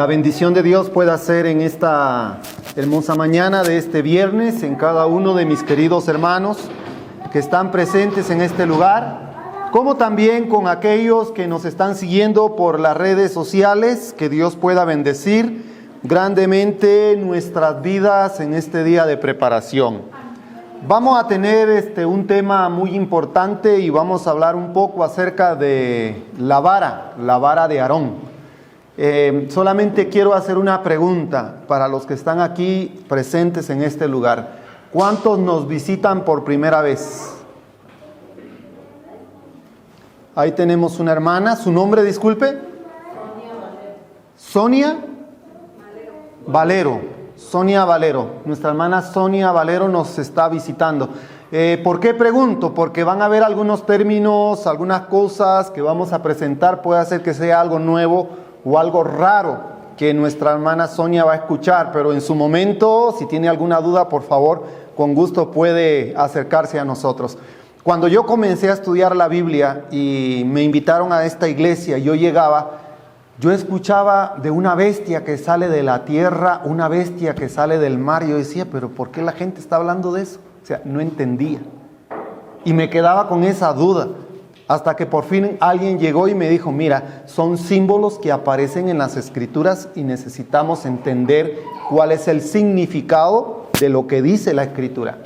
la bendición de Dios pueda ser en esta hermosa mañana de este viernes en cada uno de mis queridos hermanos que están presentes en este lugar, como también con aquellos que nos están siguiendo por las redes sociales. Que Dios pueda bendecir grandemente nuestras vidas en este día de preparación. Vamos a tener un tema muy importante y vamos a hablar un poco acerca de la vara de Aarón. Solamente quiero hacer una pregunta para los que están aquí presentes en este lugar. ¿Cuántos nos visitan por primera vez? Ahí tenemos una hermana. ¿Su nombre, disculpe? Sonia Valero. Sonia Valero. Nuestra hermana Sonia Valero nos está visitando. ¿Por qué pregunto? Porque van a haber algunos términos, algunas cosas que vamos a presentar. Puede ser que sea algo nuevo o algo raro que nuestra hermana Sonia va a escuchar, pero en su momento, si tiene alguna duda, por favor, con gusto puede acercarse a nosotros. Cuando yo comencé a estudiar la Biblia y me invitaron a esta iglesia, yo escuchaba de una bestia que sale de la tierra, una bestia que sale del mar. Yo decía, pero ¿por qué la gente está hablando de eso? O sea, no entendía. Y me quedaba con esa duda. Hasta que por fin alguien llegó y me dijo, mira, son símbolos que aparecen en las Escrituras y necesitamos entender cuál es el significado de lo que dice la Escritura.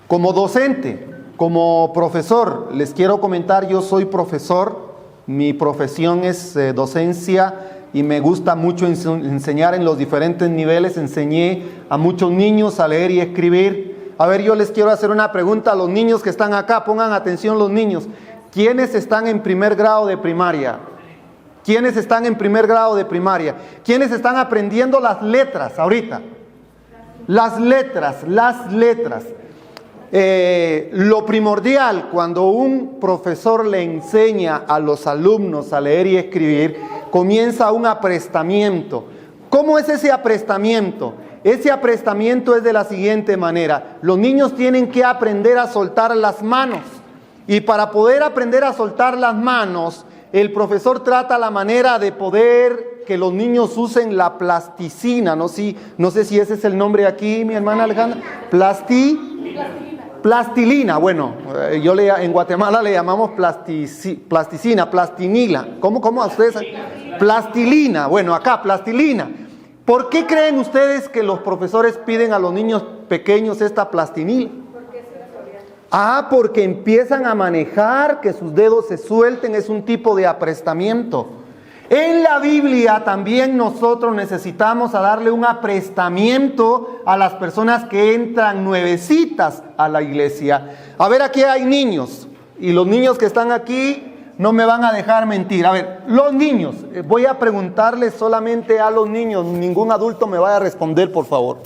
Como docente, como profesor, les quiero comentar, yo soy profesor, mi profesión es docencia y me gusta mucho enseñar en los diferentes niveles. Enseñé a muchos niños a leer y escribir. A ver, yo les quiero hacer una pregunta a los niños que están acá, pongan atención los niños. ¿Quiénes están en primer grado de primaria? ¿Quiénes están en primer grado de primaria? ¿Quiénes están aprendiendo las letras ahorita? Las letras. Lo primordial cuando un profesor le enseña a los alumnos a leer y escribir, comienza un aprestamiento. ¿Cómo es ese aprestamiento? Ese aprestamiento es de la siguiente manera. Los niños tienen que aprender a soltar las manos. Y para poder aprender a soltar las manos, el profesor trata la manera de poder que los niños usen la plasticina. No sé si ese es el nombre aquí, mi hermana Alejandra. Plastilina. Bueno, en Guatemala le llamamos plasticina, plastinila. ¿Cómo a ustedes? Plastilina. Bueno, acá, plastilina. ¿Por qué creen ustedes que los profesores piden a los niños pequeños esta plastinila? Porque empiezan a manejar, que sus dedos se suelten, es un tipo de aprestamiento. En la Biblia también nosotros necesitamos darle un aprestamiento a las personas que entran nuevecitas a la iglesia. A ver, aquí hay niños, y los niños que están aquí no me van a dejar mentir. A ver, los niños, voy a preguntarles solamente a los niños, ningún adulto me vaya a responder, por favor.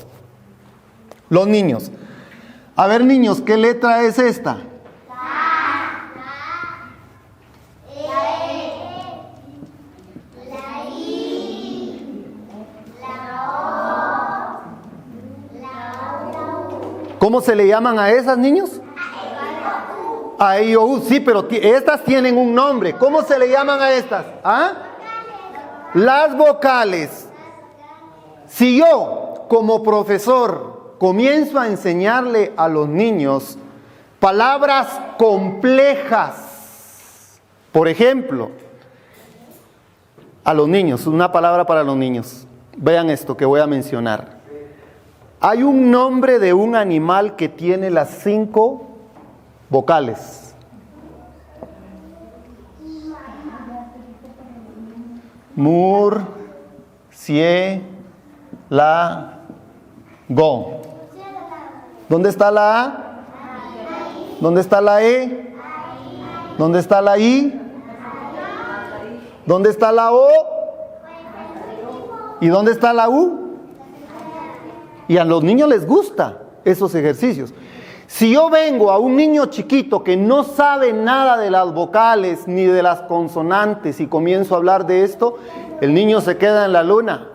Los niños. A ver, niños, ¿qué letra es esta? ¿Cómo se le llaman a esas, niños? A E, I, O, U. Sí, pero estas tienen un nombre. ¿Cómo se le llaman a estas? Las vocales. Si yo, como profesor, comienzo a enseñarle a los niños palabras complejas. Por ejemplo, a los niños, una palabra para los niños. Vean esto que voy a mencionar. Hay un nombre de un animal que tiene las 5 vocales. Go. ¿Dónde está la A? ¿Dónde está la E? ¿Dónde está la I? ¿Dónde está la O? ¿Y dónde está la U? Y a los niños les gusta esos ejercicios. Si yo vengo a un niño chiquito que no sabe nada de las vocales ni de las consonantes y comienzo a hablar de esto, el niño se queda en la luna.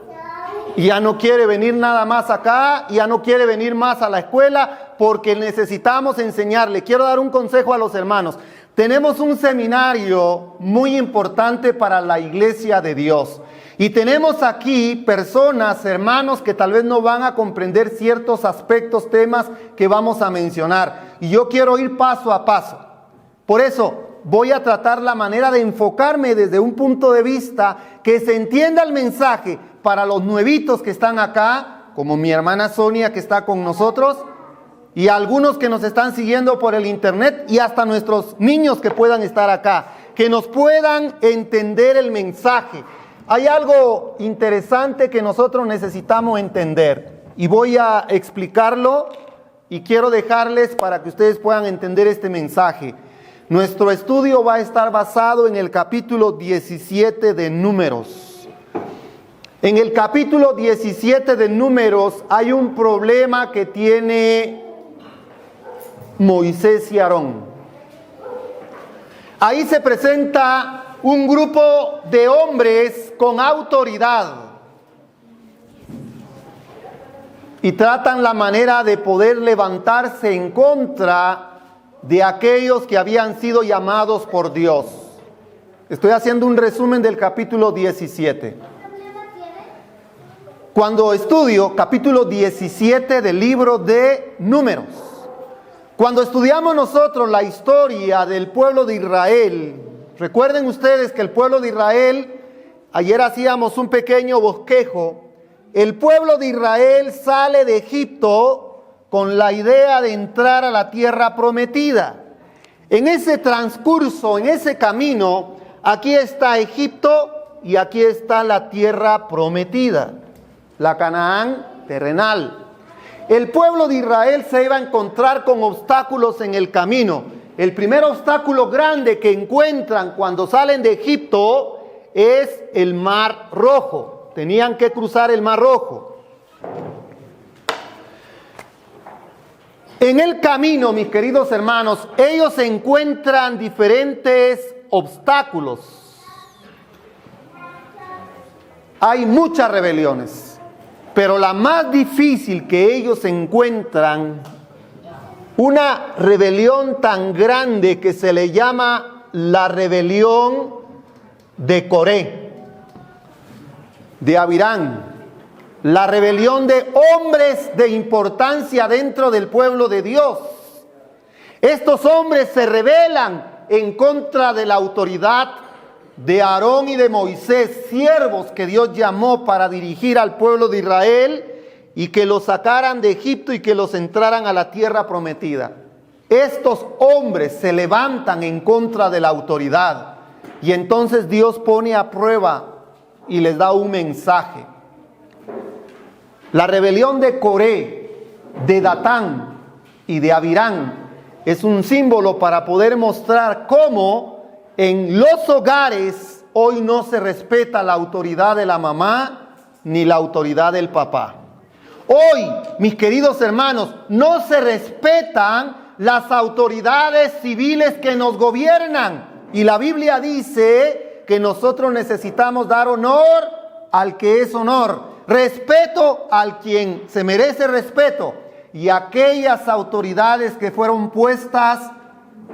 Y ya no quiere venir nada más acá, ya no quiere venir más a la escuela, porque necesitamos enseñarle. Quiero dar un consejo a los hermanos. Tenemos un seminario muy importante para la iglesia de Dios. Y tenemos aquí personas, hermanos, que tal vez no van a comprender ciertos aspectos, temas que vamos a mencionar. Y yo quiero ir paso a paso. Por eso voy a tratar la manera de enfocarme desde un punto de vista que se entienda el mensaje para los nuevitos que están acá, como mi hermana Sonia que está con nosotros, y algunos que nos están siguiendo por el internet, y hasta nuestros niños que puedan estar acá, que nos puedan entender el mensaje. Hay algo interesante que nosotros necesitamos entender, y voy a explicarlo, y quiero dejarles para que ustedes puedan entender este mensaje. Nuestro estudio va a estar basado en el capítulo 17 de Números. En el capítulo 17 de Números hay un problema que tiene Moisés y Aarón. Ahí se presenta un grupo de hombres con autoridad y tratan la manera de poder levantarse en contra de aquellos que habían sido llamados por Dios. Estoy haciendo un resumen del capítulo 17. Cuando estudio capítulo 17 del libro de Números, cuando estudiamos nosotros la historia del pueblo de Israel, recuerden ustedes que el pueblo de Israel, ayer hacíamos un pequeño bosquejo, el pueblo de Israel sale de Egipto con la idea de entrar a la tierra prometida. En ese transcurso, en ese camino, aquí está Egipto y aquí está la tierra prometida, la Canaán terrenal. El pueblo de Israel se iba a encontrar con obstáculos en el camino. El primer obstáculo grande que encuentran cuando salen de Egipto es el Mar Rojo. Tenían que cruzar el Mar Rojo. En el camino, mis queridos hermanos, ellos encuentran diferentes obstáculos. Hay muchas rebeliones, pero la más difícil que ellos encuentran, una rebelión tan grande que se le llama la rebelión de Coré, de Abirán, la rebelión de hombres de importancia dentro del pueblo de Dios. Estos hombres se rebelan en contra de la autoridad de Aarón y de Moisés, siervos que Dios llamó para dirigir al pueblo de Israel y que los sacaran de Egipto y que los entraran a la tierra prometida. Estos hombres se levantan en contra de la autoridad y entonces Dios pone a prueba y les da un mensaje. La rebelión de Coré, de Datán y de Abirán es un símbolo para poder mostrar cómo en los hogares hoy no se respeta la autoridad de la mamá ni la autoridad del papá. Hoy, mis queridos hermanos, no se respetan las autoridades civiles que nos gobiernan. Y la Biblia dice que nosotros necesitamos dar honor al que es honor, respeto al quien se merece respeto, y aquellas autoridades que fueron puestas,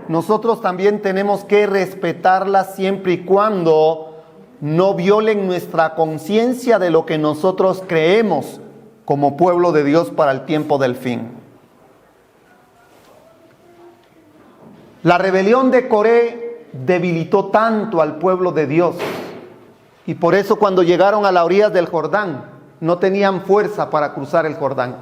nosotros también tenemos que respetarlas siempre y cuando no violen nuestra conciencia de lo que nosotros creemos como pueblo de Dios para el tiempo del fin. La rebelión de Coré debilitó tanto al pueblo de Dios, y por eso cuando llegaron a las orillas del Jordán no tenían fuerza para cruzar el Jordán.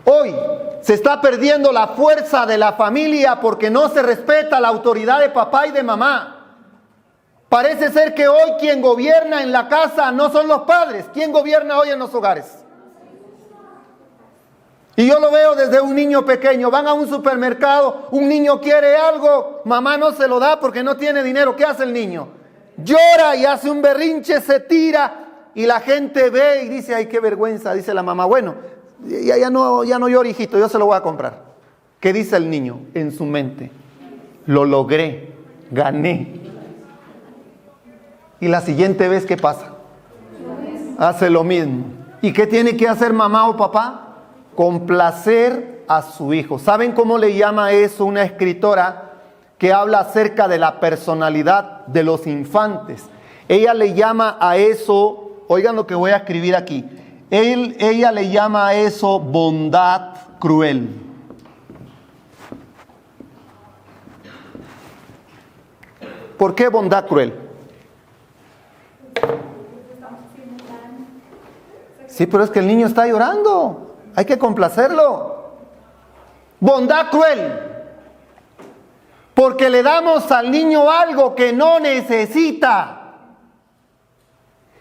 Hoy se está perdiendo la fuerza de la familia porque no se respeta la autoridad de papá y de mamá. Parece ser que hoy quien gobierna en la casa no son los padres. ¿Quién gobierna hoy en los hogares? Y yo lo veo desde un niño pequeño. Van a un supermercado, un niño quiere algo, mamá no se lo da porque no tiene dinero. ¿Qué hace el niño? Llora y hace un berrinche, se tira. Y la gente ve y dice, ay, qué vergüenza, dice la mamá, bueno, ya no llore, hijito, yo se lo voy a comprar. ¿Qué dice el niño en su mente? Lo logré, gané. Y la siguiente vez, ¿qué pasa? Hace lo mismo. ¿Y qué tiene que hacer mamá o papá? Complacer a su hijo. ¿Saben cómo le llama eso una escritora que habla acerca de la personalidad de los infantes? ella le llama a eso, oigan lo que voy a escribir aquí, ella le llama a eso bondad cruel. ¿Por qué bondad cruel? Sí, pero es que el niño está llorando. Hay que complacerlo. Bondad cruel. Porque le damos al niño algo que no necesita.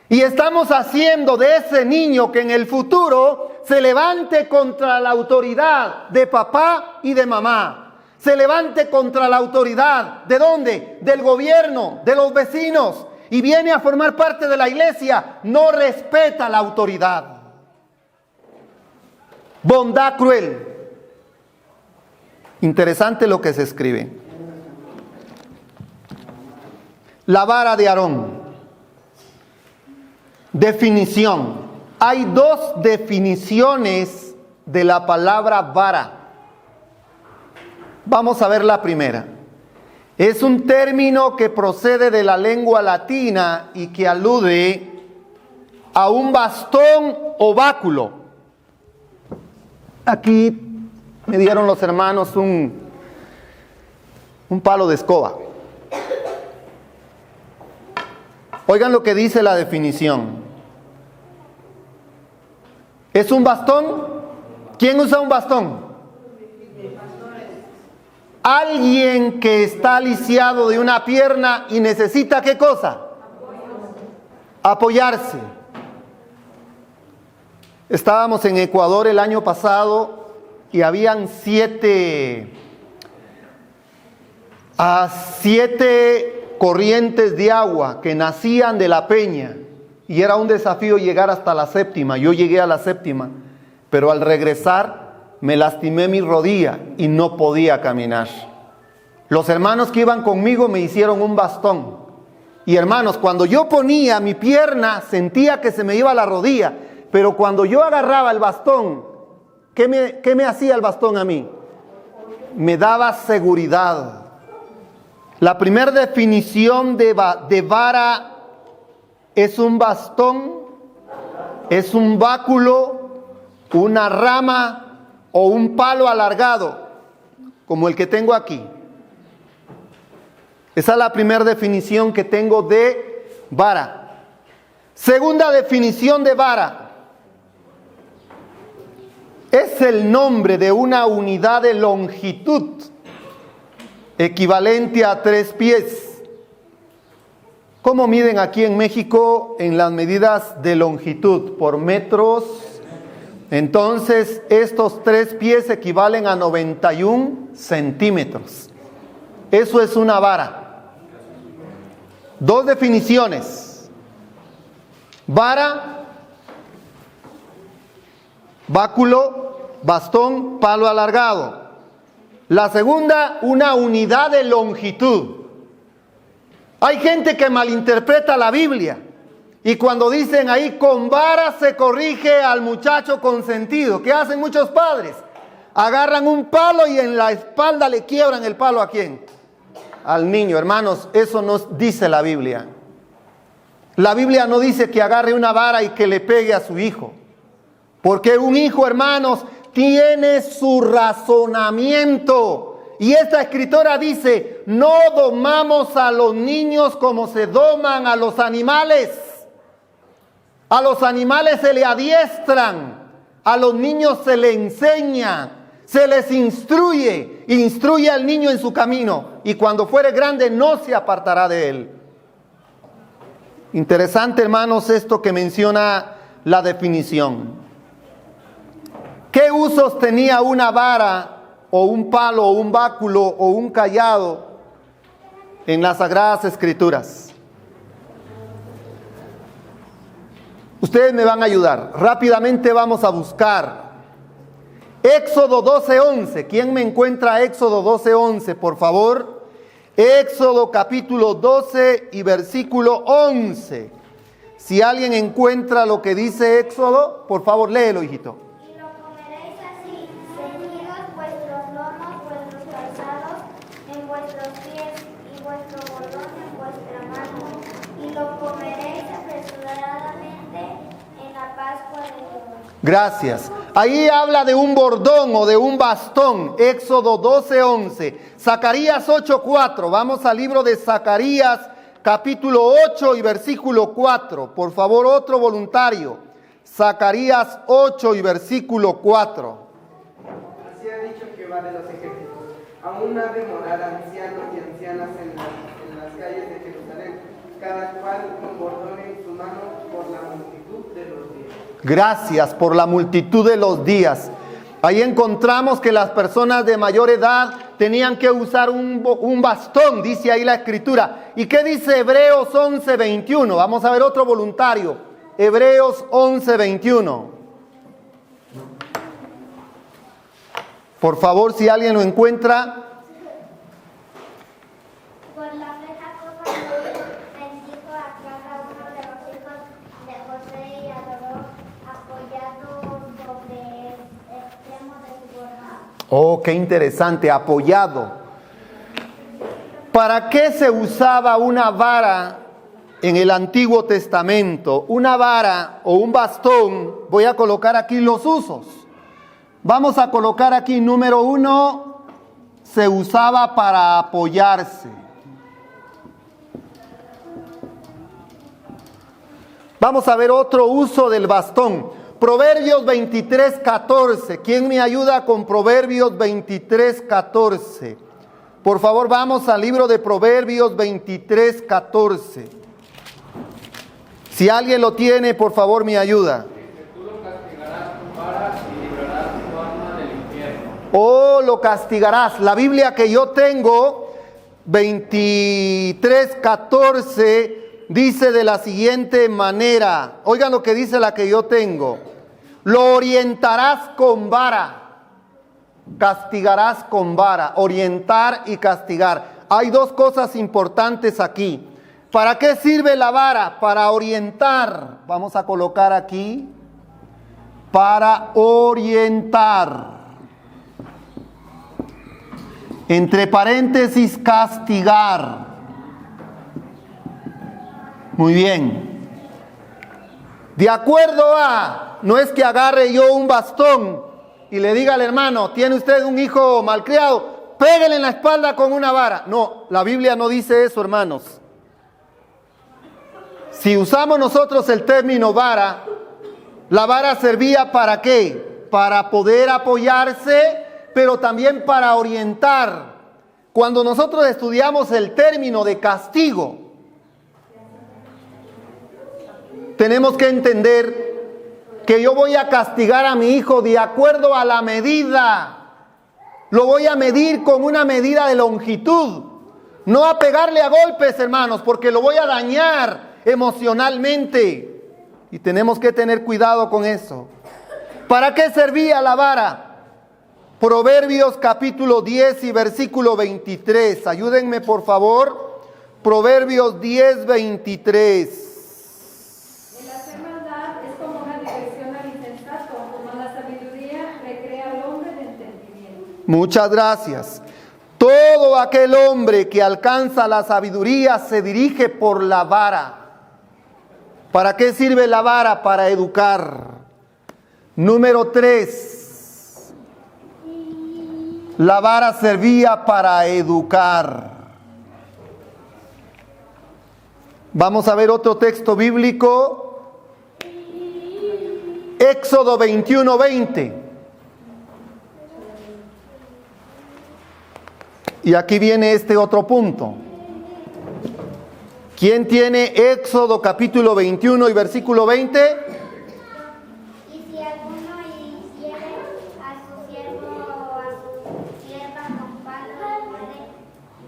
Y estamos haciendo de ese niño que en el futuro se levante contra la autoridad de papá y de mamá. Se levante contra la autoridad. ¿De dónde? Del gobierno, de los vecinos. Y viene a formar parte de la iglesia. No respeta la autoridad. Bondad cruel. Interesante lo que se escribe. La vara de Aarón. Definición. Hay dos definiciones de la palabra vara. Vamos a ver la primera. Es un término que procede de la lengua latina y que alude a un bastón o báculo. Aquí me dieron los hermanos un palo de escoba. Oigan lo que dice la definición. ¿Es un bastón? ¿Quién usa un bastón? Alguien que está lisiado de una pierna y necesita ¿qué cosa? Apoyarse. Estábamos en Ecuador el año pasado y habían 7 corrientes de agua que nacían de la peña y era un desafío llegar hasta la 7ª. Yo llegué a la 7ª, pero al regresar me lastimé mi rodilla y no podía caminar. Los hermanos que iban conmigo me hicieron un bastón. Y hermanos, cuando yo ponía mi pierna, sentía que se me iba la rodilla. Pero cuando yo agarraba el bastón, ¿qué me hacía el bastón a mí? Me daba seguridad. La primera definición de vara es un bastón, es un báculo, una rama o un palo alargado, como el que tengo aquí. Esa es la primera definición que tengo de vara. Segunda definición de vara. Es el nombre de una unidad de longitud equivalente a 3 pies. ¿Cómo miden aquí en México en las medidas de longitud? Por metros. Entonces, estos 3 pies equivalen a 91 centímetros. Eso es una vara. 2 definiciones. Vara, báculo, bastón, palo alargado. La segunda, una unidad de longitud. Hay gente que malinterpreta la Biblia. Y cuando dicen ahí, con vara se corrige al muchacho consentido. ¿Qué hacen muchos padres? Agarran un palo y en la espalda le quiebran el palo ¿a quién? Al niño. Hermanos, eso no dice la Biblia. La Biblia no dice que agarre una vara y que le pegue a su hijo. Porque un hijo, hermanos, tiene su razonamiento. Y esta escritora dice, no domamos a los niños como se doman a los animales. A los animales se le adiestran, a los niños se le enseña, se les instruye al niño en su camino y cuando fuere grande no se apartará de él. Interesante, hermanos, esto que menciona la definición. ¿Qué usos tenía una vara o un palo o un báculo o un cayado en las Sagradas Escrituras? Ustedes me van a ayudar. Rápidamente vamos a buscar Éxodo 12:11. ¿Quién me encuentra Éxodo 12:11, por favor? Éxodo capítulo 12 y versículo 11. Si alguien encuentra lo que dice Éxodo, por favor, léelo, hijito. Y lo comeréis así, ceñidos vuestros lomos, vuestros calzados en vuestros pies, y vuestro bordón en vuestra mano, y lo comeréis apresuradamente en la Pascua de Dios. Gracias. Ahí habla de un bordón o de un bastón. Éxodo 12:11. Zacarías 8:4. Vamos al libro de Zacarías, capítulo 8 y versículo 4. Por favor, otro voluntario. Zacarías 8 y versículo 4. Así ha dicho Jehová de los ejércitos: aún ha de morar ancianos y ancianas en las calles de Jerusalén, cada cual con bordón en su mano por la multitud de los días. Gracias por la multitud de los días. Ahí encontramos que las personas de mayor edad tenían que usar un bastón, dice ahí la escritura. ¿Y qué dice Hebreos 11:21? Vamos a ver otro voluntario. Hebreos 11:21. Por favor, si alguien lo encuentra. Por la flecha cosa bendijo a cada uno de los hijos de José y adoró apoyado sobre el extremo de su bordado. Oh, qué interesante, apoyado. ¿Para qué se usaba una vara en el Antiguo Testamento? Una vara o un bastón, voy a colocar aquí los usos. Vamos a colocar aquí, número 1, se usaba para apoyarse. Vamos a ver otro uso del bastón. Proverbios 23:14. ¿Quién me ayuda con Proverbios 23:14? Por favor, vamos al libro de Proverbios 23:14. Si alguien lo tiene, por favor, me ayuda. Tú lo castigarás con vara y librarás tu alma del infierno. Oh, lo castigarás. La Biblia que yo tengo, 23:14, dice de la siguiente manera. Oigan lo que dice la que yo tengo. Lo orientarás con vara. Castigarás con vara. Orientar y castigar. Hay dos cosas importantes aquí. ¿Para qué sirve la vara? Para orientar. Vamos a colocar aquí. Para orientar. Entre paréntesis, castigar. Muy bien. De acuerdo a, no es que agarre yo un bastón y le diga al hermano, ¿tiene usted un hijo malcriado? Pégale en la espalda con una vara. No, la Biblia no dice eso, hermanos. Si usamos nosotros el término vara, la vara servía ¿para qué? Para poder apoyarse, pero también para orientar. Cuando nosotros estudiamos el término de castigo, tenemos que entender que yo voy a castigar a mi hijo de acuerdo a la medida. Lo voy a medir con una medida de longitud. No a pegarle a golpes, hermanos, porque lo voy a dañar emocionalmente. Y tenemos que tener cuidado con eso. ¿Para qué servía la vara? Proverbios capítulo 10 y versículo 23. Ayúdenme, por favor. Proverbios 10, 23. El hacer maldad es como una diversión al insensato, como la sabiduría recrea al hombre de entendimiento. Muchas gracias. Todo aquel hombre que alcanza la sabiduría se dirige por la vara. ¿Para qué sirve la vara? Para educar. Número 3. La vara servía para educar. Vamos a ver otro texto bíblico. Éxodo 21:20. Y aquí viene este otro punto. ¿Quién tiene Éxodo capítulo 21 y versículo 20? Y si alguno hiciere a su siervo o a su sierva con palo y muere,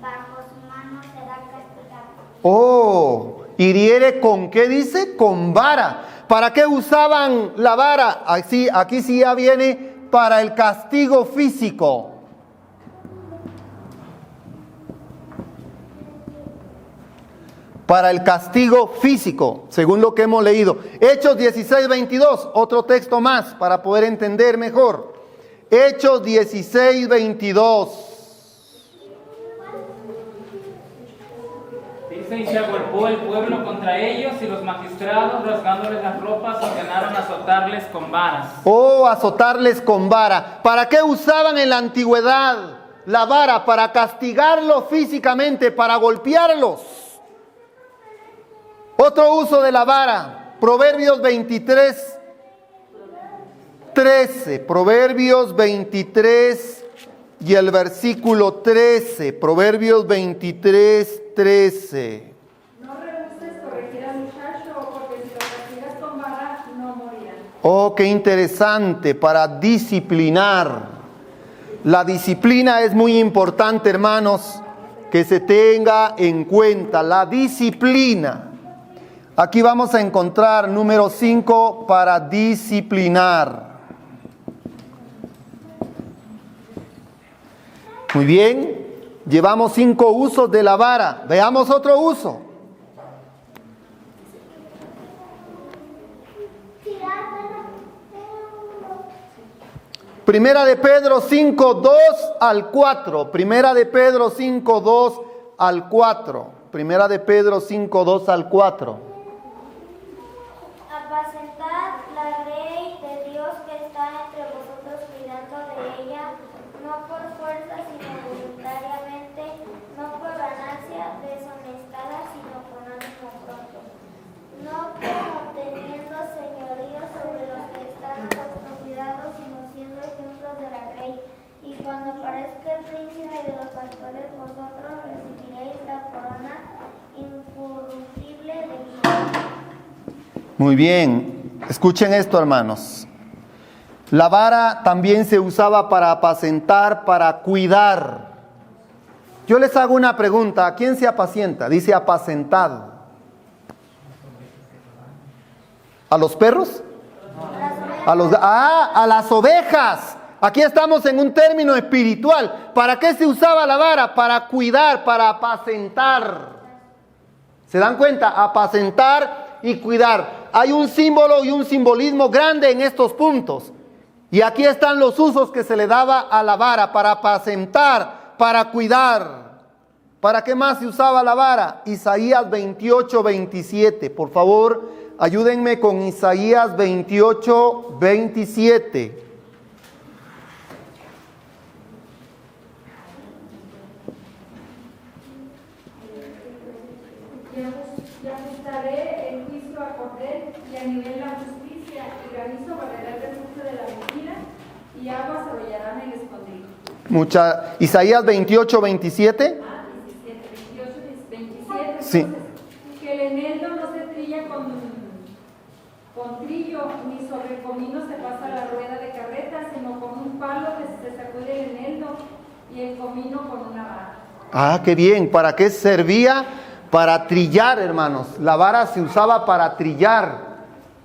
bajo su mano será castigado. Oh, hiriere con ¿qué dice? Con vara. ¿Para qué usaban la vara? Aquí sí ya viene para el castigo físico. Para el castigo físico, según lo que hemos leído. Hechos 16:22, otro texto más para poder entender mejor. Hechos 16:22. Dice Dice, y se agolpó el pueblo contra ellos, y los magistrados, rasgándoles las ropas, ordenaron azotarles con varas. Oh, azotarles con vara. ¿Para qué usaban en la antigüedad la vara? Para castigarlos físicamente, para golpearlos. Otro uso de la vara, Proverbios 23, 13. Proverbios 23 y el versículo 13. Proverbios 23, 13. No rehuses corregir al muchacho, porque si lo castigas con vara, no morirá. Oh, qué interesante, para disciplinar. La disciplina es muy importante, hermanos, que se tenga en cuenta. La disciplina. Aquí vamos a encontrar número 5 para disciplinar. Muy bien, llevamos 5 usos de la vara. Veamos otro uso. Primera de Pedro 5, 2 al 4. Primera de Pedro 5, 2 al 4. Primera de Pedro 5, 2 al 4. Apacentad la ley de Dios que está entre vosotros, cuidando de ella, no por fuerza, sino voluntariamente, no por ganancia deshonestada, sino con ánimo pronto. No como teniendo señorío sobre los que están a vuestro cuidado, sino siendo ejemplos de la ley. Y cuando aparezca el príncipe de los pastores, vosotros recibiréis la corona incorruptible de vida. Muy bien, escuchen esto, hermanos. La vara también se usaba para apacentar, para cuidar. Yo les hago una pregunta, ¿a quién se apacienta? Dice apacentado. ¿A los perros? A las ovejas. Aquí estamos en un término espiritual. ¿Para qué se usaba la vara? Para cuidar, para apacentar. ¿Se dan cuenta? Apacentar y cuidar. Hay un símbolo y un simbolismo grande en estos puntos. Y aquí están los usos que se le daba a la vara: para apacentar, para cuidar. ¿Para qué más se usaba la vara? Isaías 28, 27. Por favor, ayúdenme con Isaías 28, 27. Y ajustaré el juicio a cordel, y a nivel la justicia, y granizo barrerá el refugio de la mentira, y aguas arrollarán el escondrijo. Isaías 28, 27. 17, 28, 27. Sí. Entonces, que el eneldo no se trilla con trillo, ni sobre el comino se pasa la rueda de carreta, sino con un palo que se sacude el eneldo, y el comino con una vara. Ah, qué bien. ¿Para qué servía? Para trillar, hermanos. La vara se usaba para trillar.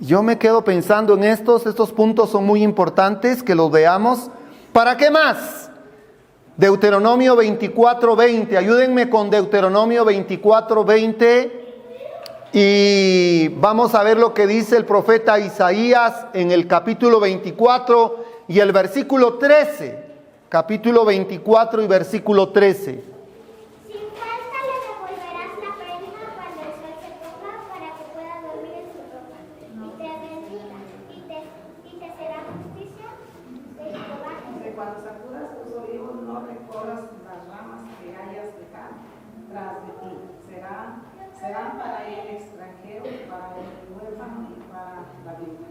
Yo me quedo pensando en estos puntos son muy importantes que los veamos. ¿Para qué más? Deuteronomio 24, 20. Ayúdenme con Deuteronomio 24, 20. Y vamos a ver lo que dice el profeta Isaías en el capítulo 24 y el versículo 13. Capítulo 24 y versículo 13. Cuando sacudas tus olivos, no recorras las ramas que hayas dejado tras de ti. Serán para el extranjero, para el huérfano y para la viuda.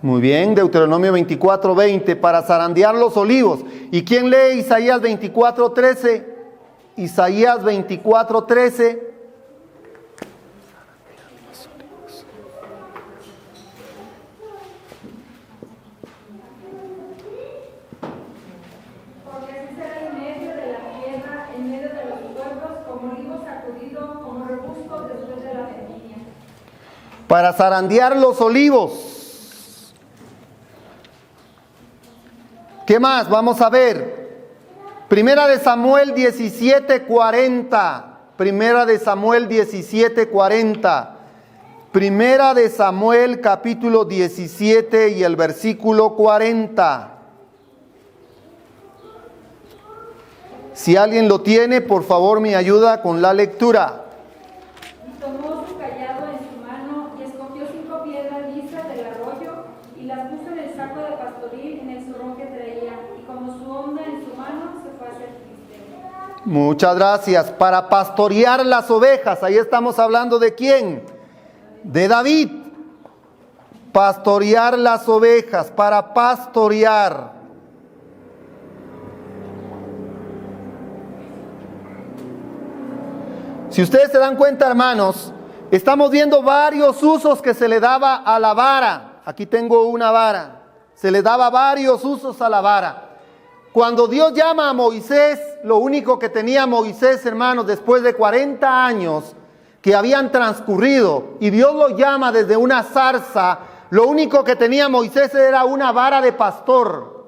Muy bien, Deuteronomio 24, 20, para zarandear los olivos. ¿Y quién lee Isaías 24, 13? Isaías 24, 13. Para zarandear los olivos. ¿Qué más? Vamos a ver. Primera de Samuel 17:40. Primera de Samuel 17:40. Primera de Samuel capítulo 17 y el versículo 40. Si alguien lo tiene, por favor me ayuda con la lectura. zurrón que traía. Y como su onda en su mano, se fue a hacer filisteo. Muchas gracias. Para pastorear las ovejas. Ahí estamos hablando de quién. De David. Pastorear las ovejas. Para pastorear. Si ustedes se dan cuenta, hermanos, estamos viendo varios usos que se le daba a la vara. Aquí tengo una vara. Se le daba varios usos a la vara. Cuando Dios llama a Moisés, lo único que tenía Moisés, hermanos, después de 40 años que habían transcurrido, y Dios lo llama desde una zarza, lo único que tenía Moisés era una vara de pastor.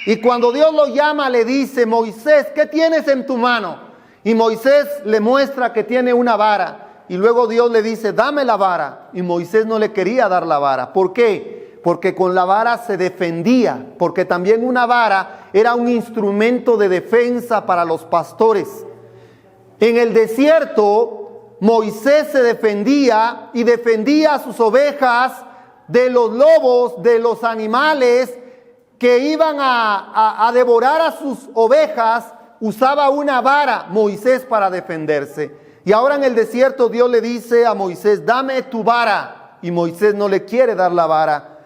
Y cuando Dios lo llama, le dice: Moisés, ¿qué tienes en tu mano? Y Moisés le muestra que tiene una vara. Y luego Dios le dice: dame la vara. Y Moisés no le quería dar la vara. ¿Por qué? Porque con la vara se defendía. Porque también una vara era un instrumento de defensa para los pastores. En el desierto, Moisés se defendía y defendía a sus ovejas de los lobos, de los animales que iban a devorar a sus ovejas. Usaba una vara Moisés para defenderse. Y ahora en el desierto Dios le dice a Moisés: dame tu vara. Y Moisés no le quiere dar la vara.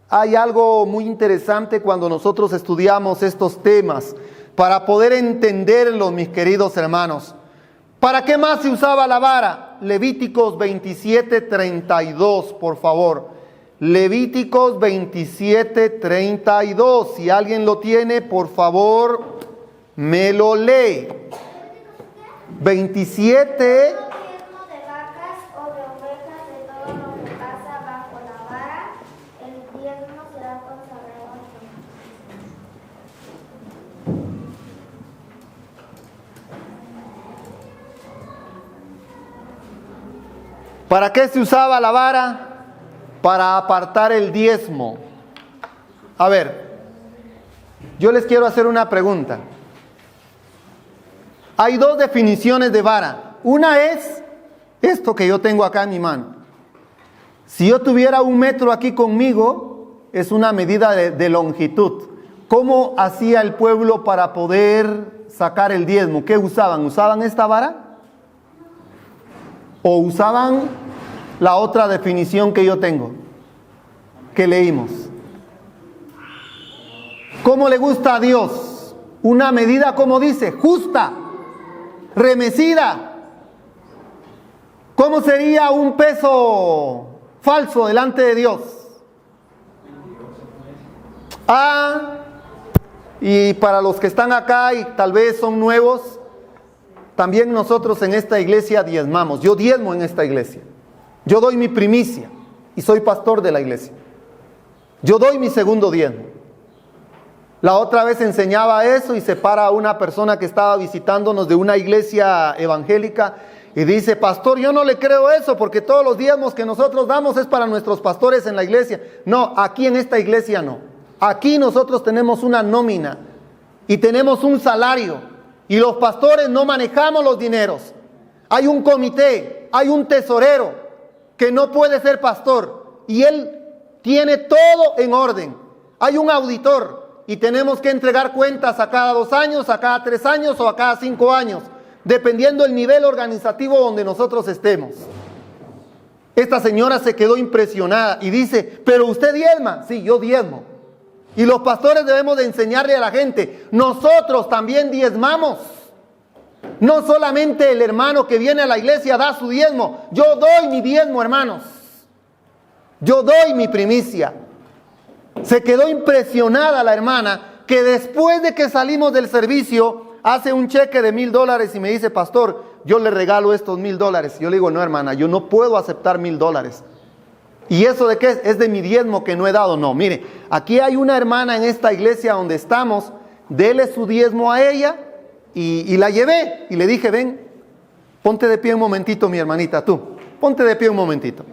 Hay algo muy interesante cuando nosotros estudiamos estos temas, para poder entenderlos, mis queridos hermanos. ¿Para qué más se usaba la vara? Levíticos 27:32, por favor. Levíticos 27:32. Si alguien lo tiene, por favor, me lo lee. 27. Todo diezmo de vacas o de ovejas de todo lo que pasa bajo la vara, el diezmo será consagrado a Jehová. ¿Para qué se usaba la vara? Para apartar el diezmo. A ver, yo les quiero hacer una pregunta. Hay dos definiciones de vara. Una es esto que yo tengo acá en mi mano. Si yo tuviera 1 metro aquí conmigo, es una medida de longitud. ¿Cómo hacía el pueblo para poder sacar el diezmo? ¿Qué usaban? ¿Usaban esta vara? ¿O usaban la otra definición que yo tengo, que leímos? ¿Cómo le gusta a Dios? Una medida, como dice, justa, remecida. ¿Cómo sería un peso falso delante de Dios? Y para los que están acá y tal vez son nuevos, también nosotros en esta iglesia diezmamos. Yo diezmo en esta iglesia. Yo doy mi primicia y soy pastor de la iglesia. Yo doy mi segundo diezmo. La otra vez enseñaba eso y se para una persona que estaba visitándonos de una iglesia evangélica y dice: pastor, yo no le creo eso, porque todos los diezmos que nosotros damos es para nuestros pastores en la iglesia. No, aquí en esta iglesia no. Aquí nosotros tenemos una nómina y tenemos un salario, y los pastores no manejamos los dineros. Hay un comité, hay un tesorero que no puede ser pastor y él tiene todo en orden. Hay un auditor y tenemos que entregar cuentas a cada 2 años, a cada 3 años o a cada 5 años, dependiendo del nivel organizativo donde nosotros estemos. Esta señora se quedó impresionada y dice: ¿pero usted diezma? Sí, yo diezmo. Y los pastores debemos de enseñarle a la gente: nosotros también diezmamos. No solamente el hermano que viene a la iglesia da su diezmo. Yo doy mi diezmo, hermanos. Yo doy mi primicia. Se quedó impresionada la hermana, que después de que salimos del servicio, hace un cheque de $1,000 y me dice: pastor, yo le regalo estos $1,000. Yo le digo: no, hermana, yo no puedo aceptar $1,000. ¿Y eso de qué es? Es de mi diezmo que no he dado. No, mire, aquí hay una hermana en esta iglesia donde estamos, dele su diezmo a ella, y la llevé y le dije: ven, ponte de pie un momentito, mi hermanita, tú, ponte de pie un momentito.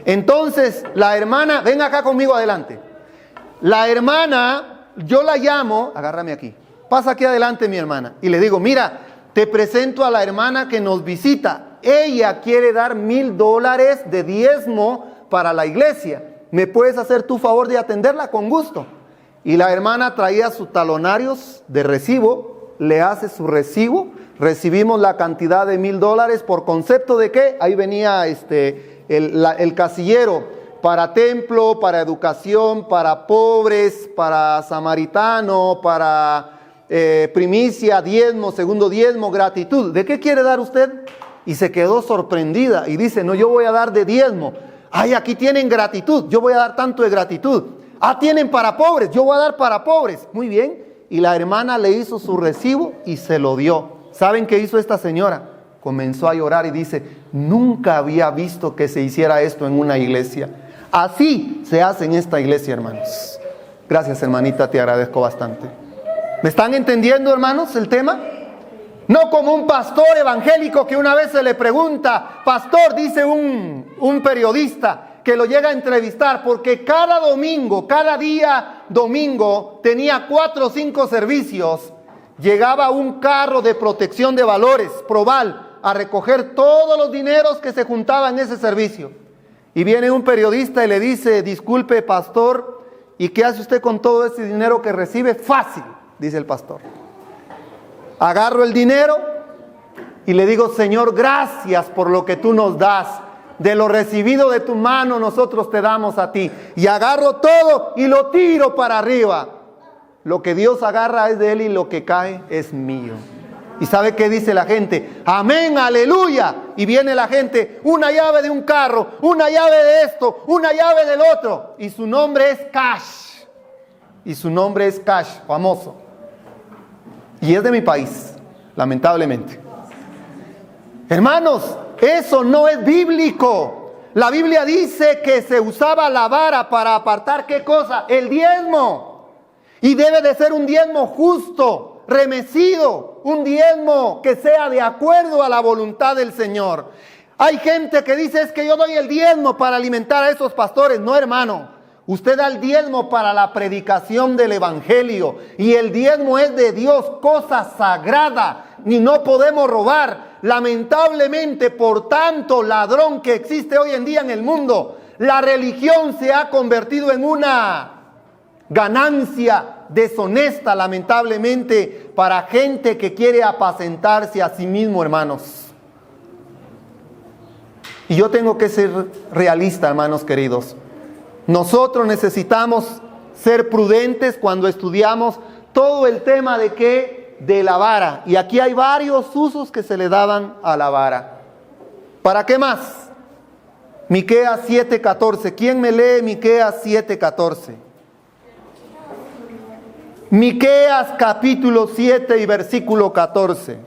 Entonces la hermana, ven acá conmigo adelante. La hermana, yo la llamo, agárrame aquí, pasa aquí adelante, mi hermana, y le digo: mira, te presento a la hermana que nos visita. Ella quiere dar $1,000 de diezmo para la iglesia. ¿Me puedes hacer tu favor de atenderla? Con gusto. y la hermana traía sus talonarios de recibo, le hace su recibo, recibimos la cantidad de $1,000 por concepto de que ahí venía el casillero para templo, para educación, para pobres, para samaritano, para primicia, diezmo, segundo diezmo, gratitud. ¿De qué quiere dar usted? Y se quedó sorprendida y dice, no, yo voy a dar de diezmo. Ay, aquí tienen gratitud, yo voy a dar tanto de gratitud. Ah, tienen para pobres, yo voy a dar para pobres. Muy bien. Y la hermana le hizo su recibo y se lo dio. ¿Saben qué hizo esta señora? Comenzó a llorar y dice, nunca había visto que se hiciera esto en una iglesia. Así se hace en esta iglesia, hermanos. Gracias, hermanita, te agradezco bastante. ¿Me están entendiendo, hermanos, el tema? No como un pastor evangélico que una vez se le pregunta, pastor, dice un periodista que lo llega a entrevistar, porque cada domingo, cada día domingo, tenía 4 o 5 servicios, llegaba un carro de protección de valores, Proval, a recoger todos los dineros que se juntaban en ese servicio. Y viene un periodista y le dice, disculpe, pastor, ¿y qué hace usted con todo ese dinero que recibe? Fácil, dice el pastor. Agarro el dinero y le digo, Señor, gracias por lo que tú nos das. De lo recibido de tu mano nosotros te damos a ti. Y agarro todo y lo tiro para arriba. Lo que Dios agarra es de Él y lo que cae es mío. ¿Y sabe qué dice la gente? Amén, aleluya. Y viene la gente, una llave de un carro, una llave de esto, una llave del otro. Y su nombre es Cash. Y su nombre es Cash, famoso. Y es de mi país, lamentablemente. Hermanos, eso no es bíblico. La Biblia dice que se usaba la vara para apartar, ¿qué cosa? El diezmo. Y debe de ser un diezmo justo, remecido, un diezmo que sea de acuerdo a la voluntad del Señor. Hay gente que dice, es que yo doy el diezmo para alimentar a esos pastores. No, hermano. Usted da el diezmo para la predicación del evangelio. Y el diezmo es de Dios, cosa sagrada. Ni no podemos robar. Lamentablemente, por tanto ladrón que existe hoy en día en el mundo, la religión se ha convertido en una ganancia deshonesta, lamentablemente, para gente que quiere apacentarse a sí mismo, hermanos. Y yo tengo que ser realista, hermanos queridos. Nosotros necesitamos ser prudentes cuando estudiamos todo el tema de qué, de la vara. Y aquí hay varios usos que se le daban a la vara. ¿Para qué más? Miqueas 7:14. ¿Quién me lee Miqueas 7:14? Miqueas capítulo 7 y versículo 14.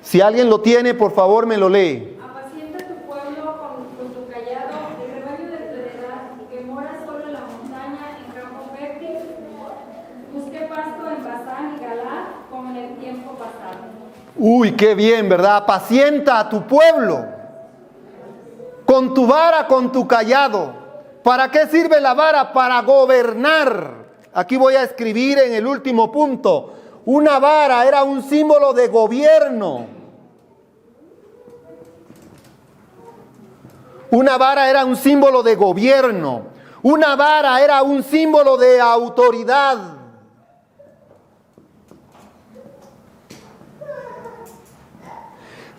Si alguien lo tiene, por favor me lo lee. Apacienta tu pueblo con tu callado, el rebaño de tu heredad, que mora solo en la montaña, en campo fértil. Busque pasto en Basán y Galad, como en el tiempo pasado. Uy, qué bien, ¿verdad? Apacienta a tu pueblo con tu vara, con tu callado. ¿Para qué sirve la vara? Para gobernar. Aquí voy a escribir en el último punto. Una vara era un símbolo de gobierno. Una vara era un símbolo de gobierno. Una vara era un símbolo de autoridad.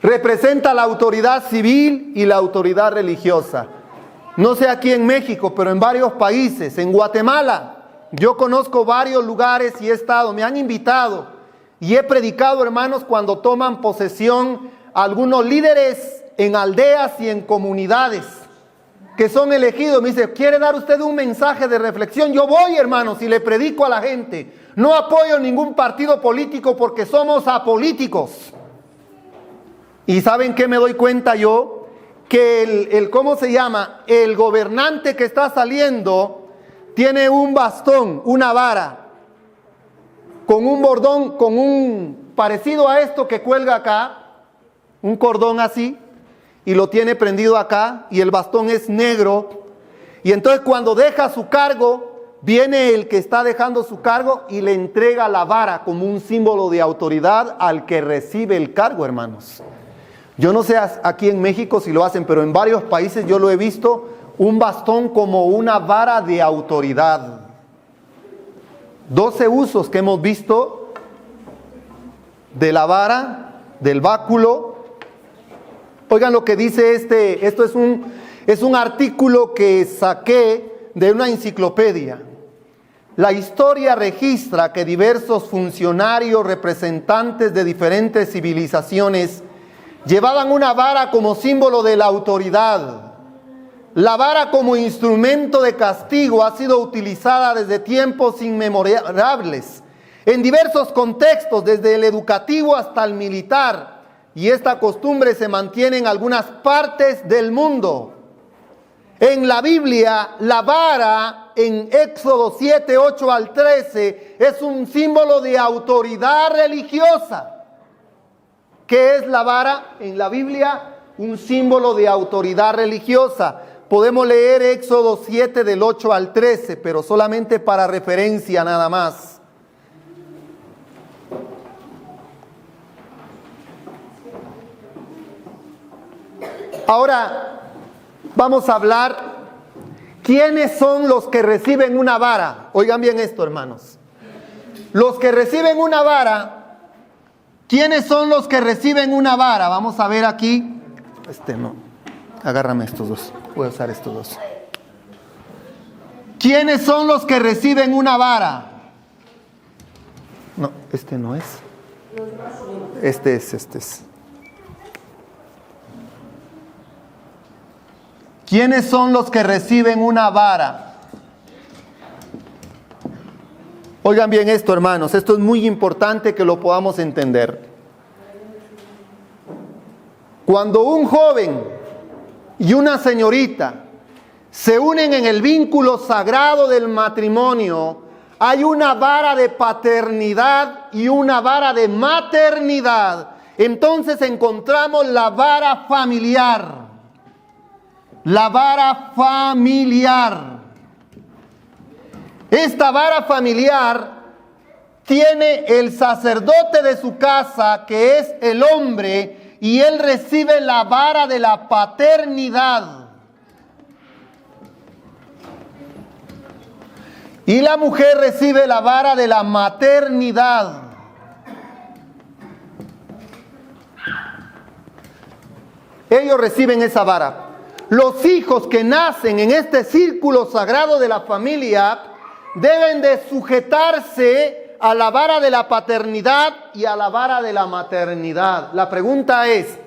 Representa la autoridad civil y la autoridad religiosa. No sé aquí en México, pero en varios países, en Guatemala, yo conozco varios lugares y he estado, me han invitado y he predicado, hermanos, cuando toman posesión algunos líderes en aldeas y en comunidades que son elegidos. Me dice, ¿quiere dar usted un mensaje de reflexión? Yo voy, hermanos, y le predico a la gente. No apoyo ningún partido político porque somos apolíticos. ¿Y saben qué me doy cuenta yo? Que ¿cómo se llama? El gobernante que está saliendo tiene un bastón, una vara, con un bordón, con un parecido a esto que cuelga acá, un cordón así, y lo tiene prendido acá, y el bastón es negro. Y entonces cuando deja su cargo, viene el que está dejando su cargo y le entrega la vara como un símbolo de autoridad al que recibe el cargo, hermanos. Yo no sé aquí en México si lo hacen, pero en varios países yo lo he visto un bastón como una vara de autoridad. 12 usos que hemos visto de la vara, del báculo. Oigan lo que dice esto es un artículo que saqué de una enciclopedia. La historia registra que diversos funcionarios representantes de diferentes civilizaciones llevaban una vara como símbolo de la autoridad. La vara como instrumento de castigo ha sido utilizada desde tiempos inmemorables, en diversos contextos, desde el educativo hasta el militar, y esta costumbre se mantiene en algunas partes del mundo. En la Biblia, la vara, en Éxodo 7, 8 al 13, es un símbolo de autoridad religiosa. ¿Qué es la vara? En la Biblia, un símbolo de autoridad religiosa. Podemos leer Éxodo 7 del 8 al 13, pero solamente para referencia nada más. Ahora vamos a hablar quiénes son los que reciben una vara. Oigan bien esto, hermanos. Los que reciben una vara, ¿quiénes son los que reciben una vara? Vamos a ver aquí. No, agárrame estos dos. Voy a usar estos dos. ¿Quiénes son los que reciben una vara? No, no es. Este es. ¿Quiénes son los que reciben una vara? Oigan bien esto, hermanos. Esto es muy importante que lo podamos entender. Cuando un joven y una señorita se unen en el vínculo sagrado del matrimonio, hay una vara de paternidad y una vara de maternidad. Entonces encontramos la vara familiar. La vara familiar. Esta vara familiar tiene el sacerdote de su casa, que es el hombre, y él recibe la vara de la paternidad. Y la mujer recibe la vara de la maternidad. Ellos reciben esa vara. Los hijos que nacen en este círculo sagrado de la familia deben de sujetarse a la vara de la paternidad y a la vara de la maternidad. La pregunta es,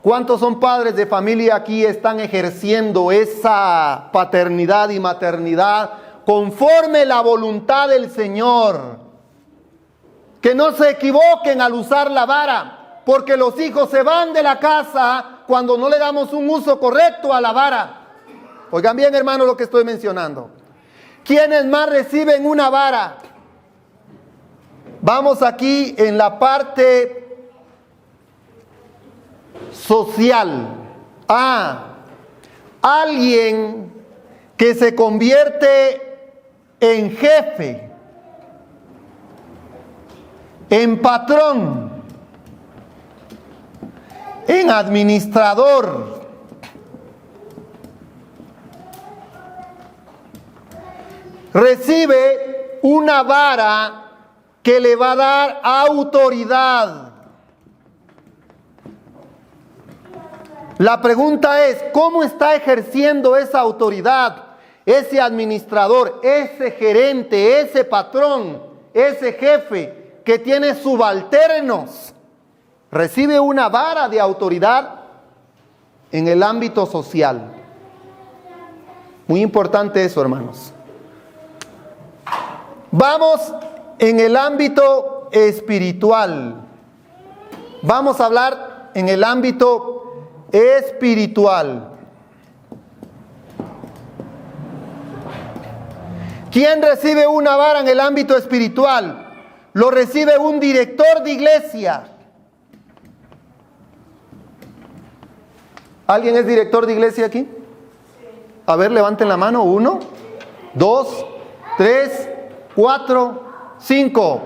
¿cuántos son padres de familia aquí están ejerciendo esa paternidad y maternidad conforme la voluntad del Señor? Que no se equivoquen al usar la vara, porque los hijos se van de la casa cuando no le damos un uso correcto a la vara. Oigan bien, hermanos, lo que estoy mencionando. ¿Quiénes más reciben una vara? Vamos aquí en la parte social. Alguien que se convierte en jefe, en patrón, en administrador. Recibe una vara que le va a dar autoridad. La pregunta es, ¿cómo está ejerciendo esa autoridad ese administrador, ese gerente, ese patrón, ese jefe que tiene subalternos? Recibe una vara de autoridad en el ámbito social. Muy importante eso, hermanos. Vamos en el ámbito espiritual. Vamos a hablar en el ámbito espiritual. ¿Quién recibe una vara en el ámbito espiritual? Lo recibe un director de iglesia. ¿Alguien es director de iglesia aquí? A ver, levanten la mano. 1, 2, 3, 4, 5.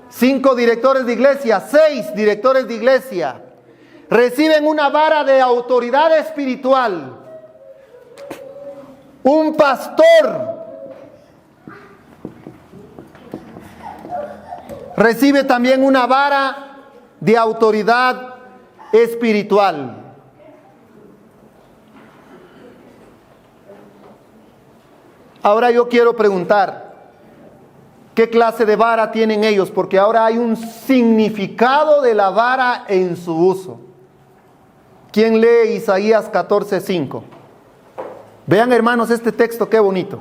5 directores de iglesia, 6 directores de iglesia. Reciben una vara de autoridad espiritual. Un pastor recibe también una vara de autoridad espiritual. Ahora yo quiero preguntar, ¿qué clase de vara tienen ellos? Porque ahora hay un significado de la vara en su uso. ¿Quién lee Isaías 14:5? Vean, hermanos, este texto, qué bonito.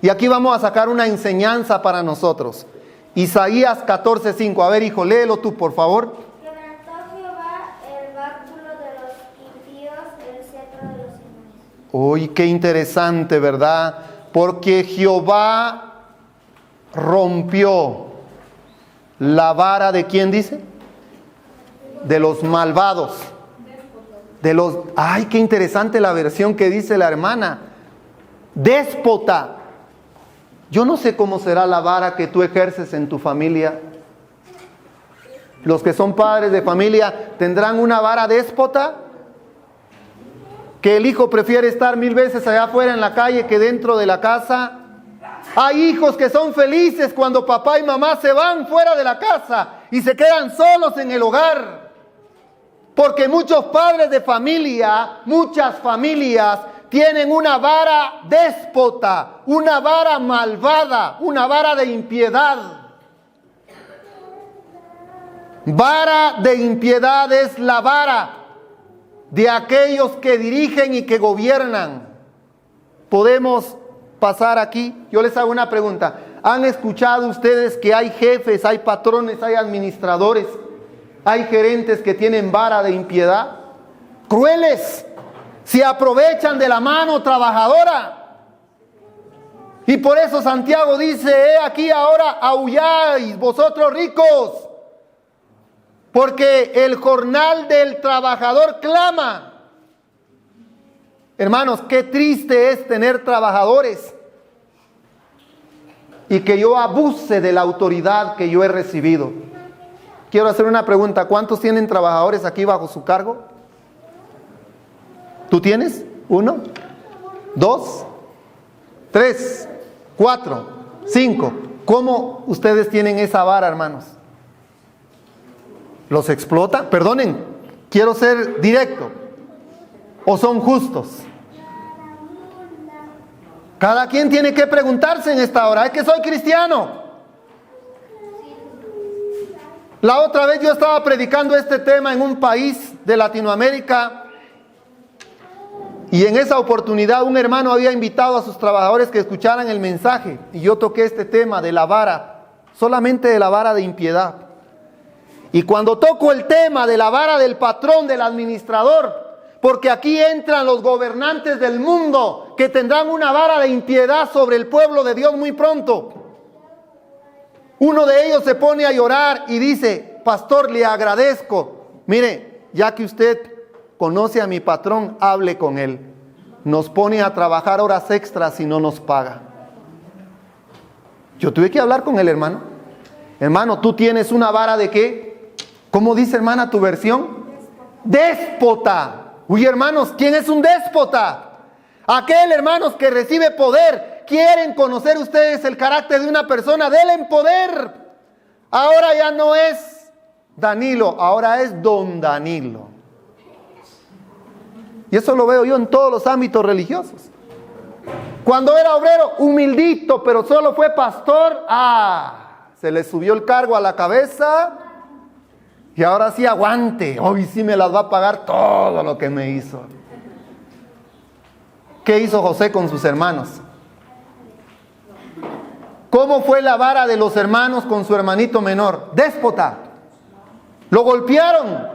Y aquí vamos a sacar una enseñanza para nosotros. Isaías 14:5. A ver, hijo, léelo tú, por favor. Quebrantó Jehová el báculo de los impíos, el cetro de los inmunes. Uy, qué interesante, ¿verdad? Porque Jehová rompió la vara de ¿quién dice? De los malvados. Ay, qué interesante la versión que dice la hermana. Déspota. Yo no sé cómo será la vara que tú ejerces en tu familia. Los que son padres de familia, ¿tendrán una vara déspota? Que el hijo prefiere estar 1000 veces allá afuera en la calle que dentro de la casa. Hay hijos que son felices cuando papá y mamá se van fuera de la casa y se quedan solos en el hogar. Porque muchos padres de familia, muchas familias, tienen una vara déspota, una vara malvada, una vara de impiedad. Vara de impiedad es la vara de aquellos que dirigen y que gobiernan. Podemos pasar aquí. Yo les hago una pregunta. ¿Han escuchado ustedes que hay jefes, hay patrones, hay administradores, hay gerentes que tienen vara de impiedad? Crueles. Se aprovechan de la mano trabajadora. Y por eso Santiago dice, he aquí ahora aulláis vosotros ricos, porque el jornal del trabajador clama. Hermanos, qué triste es tener trabajadores y que yo abuse de la autoridad que yo he recibido. Quiero hacer una pregunta. ¿Cuántos tienen trabajadores aquí bajo su cargo? ¿Tú tienes? 1, 2, 3, 4, 5. ¿Cómo ustedes tienen esa vara, hermanos? ¿Los explotan? Perdonen, quiero ser directo. ¿O son justos? Cada quien tiene que preguntarse en esta hora. ¿Es que soy cristiano? La otra vez yo estaba predicando este tema en un país de Latinoamérica. Y en esa oportunidad un hermano había invitado a sus trabajadores que escucharan el mensaje. Y yo toqué este tema de la vara, solamente de la vara de impiedad. Y cuando toco el tema de la vara del patrón, del administrador, porque aquí entran los gobernantes del mundo que tendrán una vara de impiedad sobre el pueblo de Dios muy pronto. Uno de ellos se pone a llorar y dice, pastor, le agradezco. Mire, ya que usted conoce a mi patrón, hable con él. Nos pone a trabajar horas extras y no nos paga. Yo tuve que hablar con el hermano. Hermano, ¿tú tienes una vara de qué? ¿Cómo dice, hermana, tu versión? Déspota. Uy, hermanos, ¿quién es un déspota? Aquel, hermanos, que recibe poder. ¿Quieren conocer ustedes el carácter de una persona? Denle en poder. Ahora ya no es Danilo, ahora es don Danilo. Y eso lo veo yo en todos los ámbitos religiosos. Cuando era obrero, humildito, pero solo fue pastor, se le subió el cargo a la cabeza y ahora sí aguante. Hoy sí me las va a pagar todo lo que me hizo. ¿Qué hizo José con sus hermanos? ¿Cómo fue la vara de los hermanos con su hermanito menor? Déspota. Lo golpearon,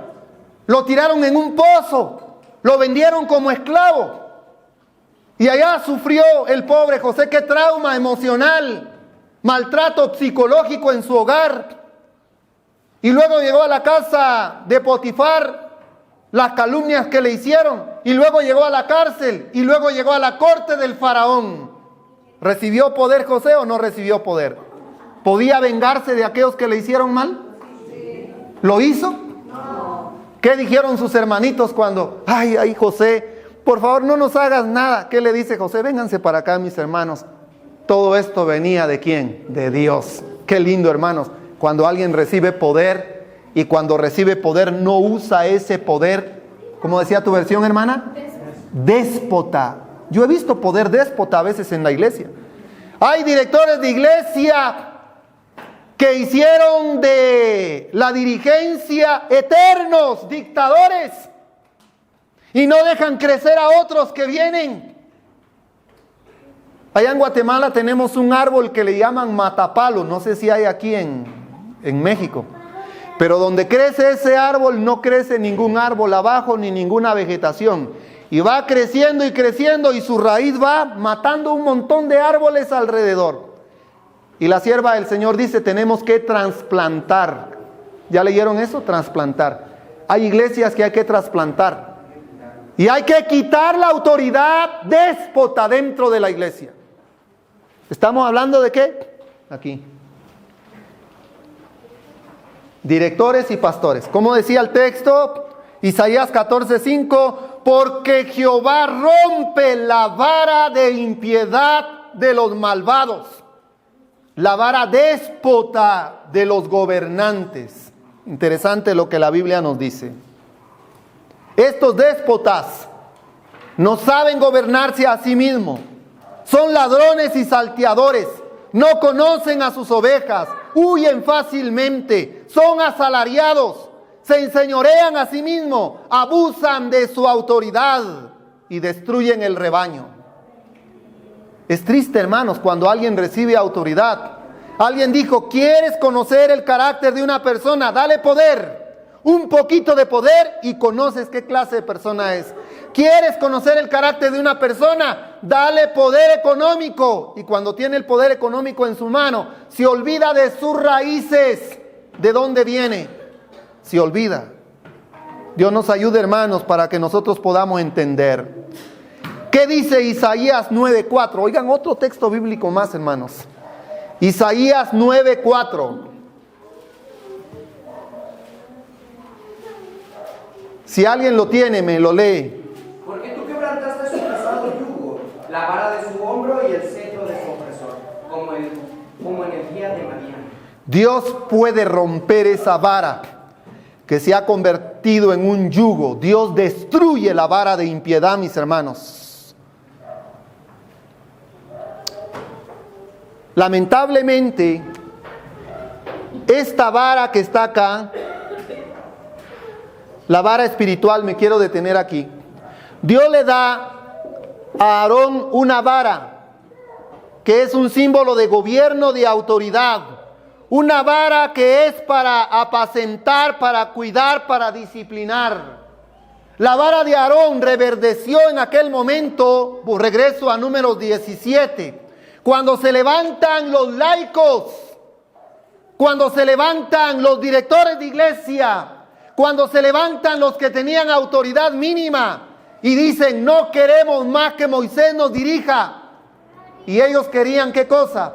lo tiraron en un pozo. Lo vendieron como esclavo. Y allá sufrió el pobre José. Qué trauma emocional. Maltrato psicológico en su hogar. Y luego llegó a la casa de Potifar. Las calumnias que le hicieron. Y luego llegó a la cárcel. Y luego llegó a la corte del faraón. ¿Recibió poder José o no recibió poder? ¿Podía vengarse de aquellos que le hicieron mal? ¿Lo hizo? ¿Qué dijeron sus hermanitos cuando, ay, José, por favor no nos hagas nada. ¿Qué le dice José? Vénganse para acá, mis hermanos. Todo esto venía ¿de quién? De Dios. Qué lindo, hermanos, cuando alguien recibe poder y cuando recibe poder no usa ese poder, ¿cómo decía tu versión, hermana? Déspota. Yo he visto poder déspota a veces en la iglesia. Hay directores de iglesia que hicieron de la dirigencia eternos dictadores y no dejan crecer a otros que vienen. Allá en Guatemala tenemos un árbol que le llaman matapalo, no sé si hay aquí en México, pero donde crece ese árbol no crece ningún árbol abajo ni ninguna vegetación, y va creciendo y su raíz va matando un montón de árboles alrededor. Y la sierva del Señor dice, tenemos que trasplantar. ¿Ya leyeron eso? Trasplantar. Hay iglesias que hay que trasplantar. Y hay que quitar la autoridad déspota dentro de la iglesia. ¿Estamos hablando de qué? Aquí. Directores y pastores. ¿Cómo decía el texto? Isaías 14:5. Porque Jehová rompe la vara de impiedad de los malvados, la vara déspota de los gobernantes. Interesante lo que la Biblia nos dice. Estos déspotas no saben gobernarse a sí mismos. Son ladrones y salteadores. No conocen a sus ovejas. Huyen fácilmente. Son asalariados. Se enseñorean a sí mismos. Abusan de su autoridad y destruyen el rebaño. Es triste, hermanos, cuando alguien recibe autoridad. Alguien dijo, ¿quieres conocer el carácter de una persona? Dale poder, un poquito de poder y conoces qué clase de persona es. ¿Quieres conocer el carácter de una persona? Dale poder económico. Y cuando tiene el poder económico en su mano, se olvida de sus raíces, de dónde viene. Se olvida. Dios nos ayude, hermanos, para que nosotros podamos entender. ¿Qué dice Isaías 9:4? Oigan, otro texto bíblico más, hermanos. Isaías 9:4. Si alguien lo tiene, me lo lee. Porque tú quebrantaste su pesado yugo, la vara de su hombro y el cetro de su opresor, como en el día de Madián. Dios puede romper esa vara que se ha convertido en un yugo. Dios destruye la vara de impiedad, mis hermanos. Lamentablemente, esta vara que está acá, la vara espiritual, me quiero detener aquí. Dios le da a Aarón una vara que es un símbolo de gobierno, de autoridad. Una vara que es para apacentar, para cuidar, para disciplinar. La vara de Aarón reverdeció en aquel momento, por regreso a Números 17, cuando se levantan los laicos, cuando se levantan los directores de iglesia, cuando se levantan los que tenían autoridad mínima y dicen, no queremos más que Moisés nos dirija. Y ellos querían, ¿qué cosa?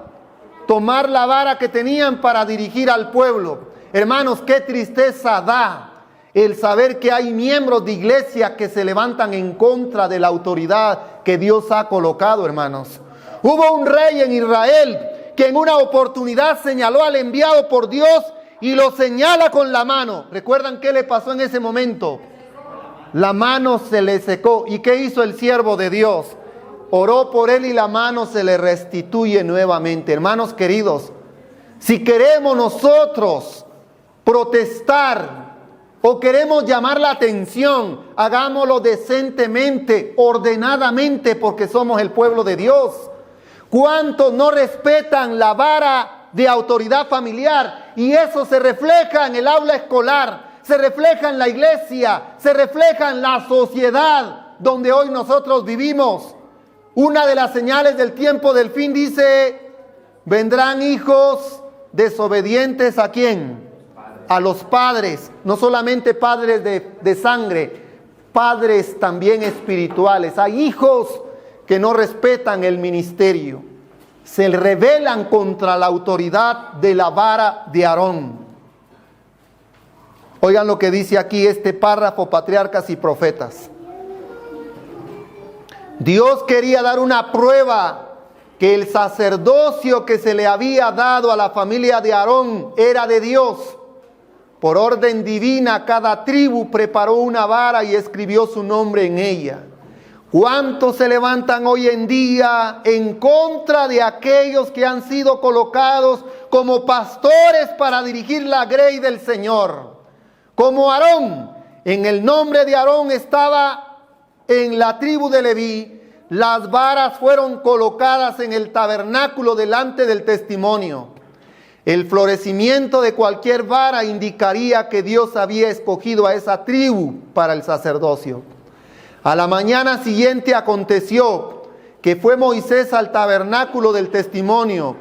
Tomar la vara que tenían para dirigir al pueblo. Hermanos, qué tristeza da el saber que hay miembros de iglesia que se levantan en contra de la autoridad que Dios ha colocado, hermanos. Hubo un rey en Israel que en una oportunidad señaló al enviado por Dios y lo señala con la mano. ¿Recuerdan qué le pasó en ese momento? La mano se le secó. ¿Y qué hizo el siervo de Dios? Oró por él y la mano se le restituye nuevamente. Hermanos queridos, si queremos nosotros protestar o queremos llamar la atención, hagámoslo decentemente, ordenadamente, porque somos el pueblo de Dios. ¿Cuántos no respetan la vara de autoridad familiar? Y eso se refleja en el aula escolar, se refleja en la iglesia, se refleja en la sociedad donde hoy nosotros vivimos. Una de las señales del tiempo del fin dice, vendrán hijos desobedientes ¿a quién? A los padres, no solamente padres de sangre, padres también espirituales. Hay hijos que no respetan el ministerio, se rebelan contra la autoridad de la vara de Aarón. Oigan lo que dice aquí este párrafo, Patriarcas y Profetas. Dios quería dar una prueba que el sacerdocio que se le había dado a la familia de Aarón era de Dios. Por orden divina, cada tribu preparó una vara y escribió su nombre en ella. ¿Cuántos se levantan hoy en día en contra de aquellos que han sido colocados como pastores para dirigir la grey del Señor? Como Aarón, en el nombre de Aarón estaba en la tribu de Leví. Las varas fueron colocadas en el tabernáculo delante del testimonio. El florecimiento de cualquier vara indicaría que Dios había escogido a esa tribu para el sacerdocio. A la mañana siguiente aconteció que fue Moisés al tabernáculo del testimonio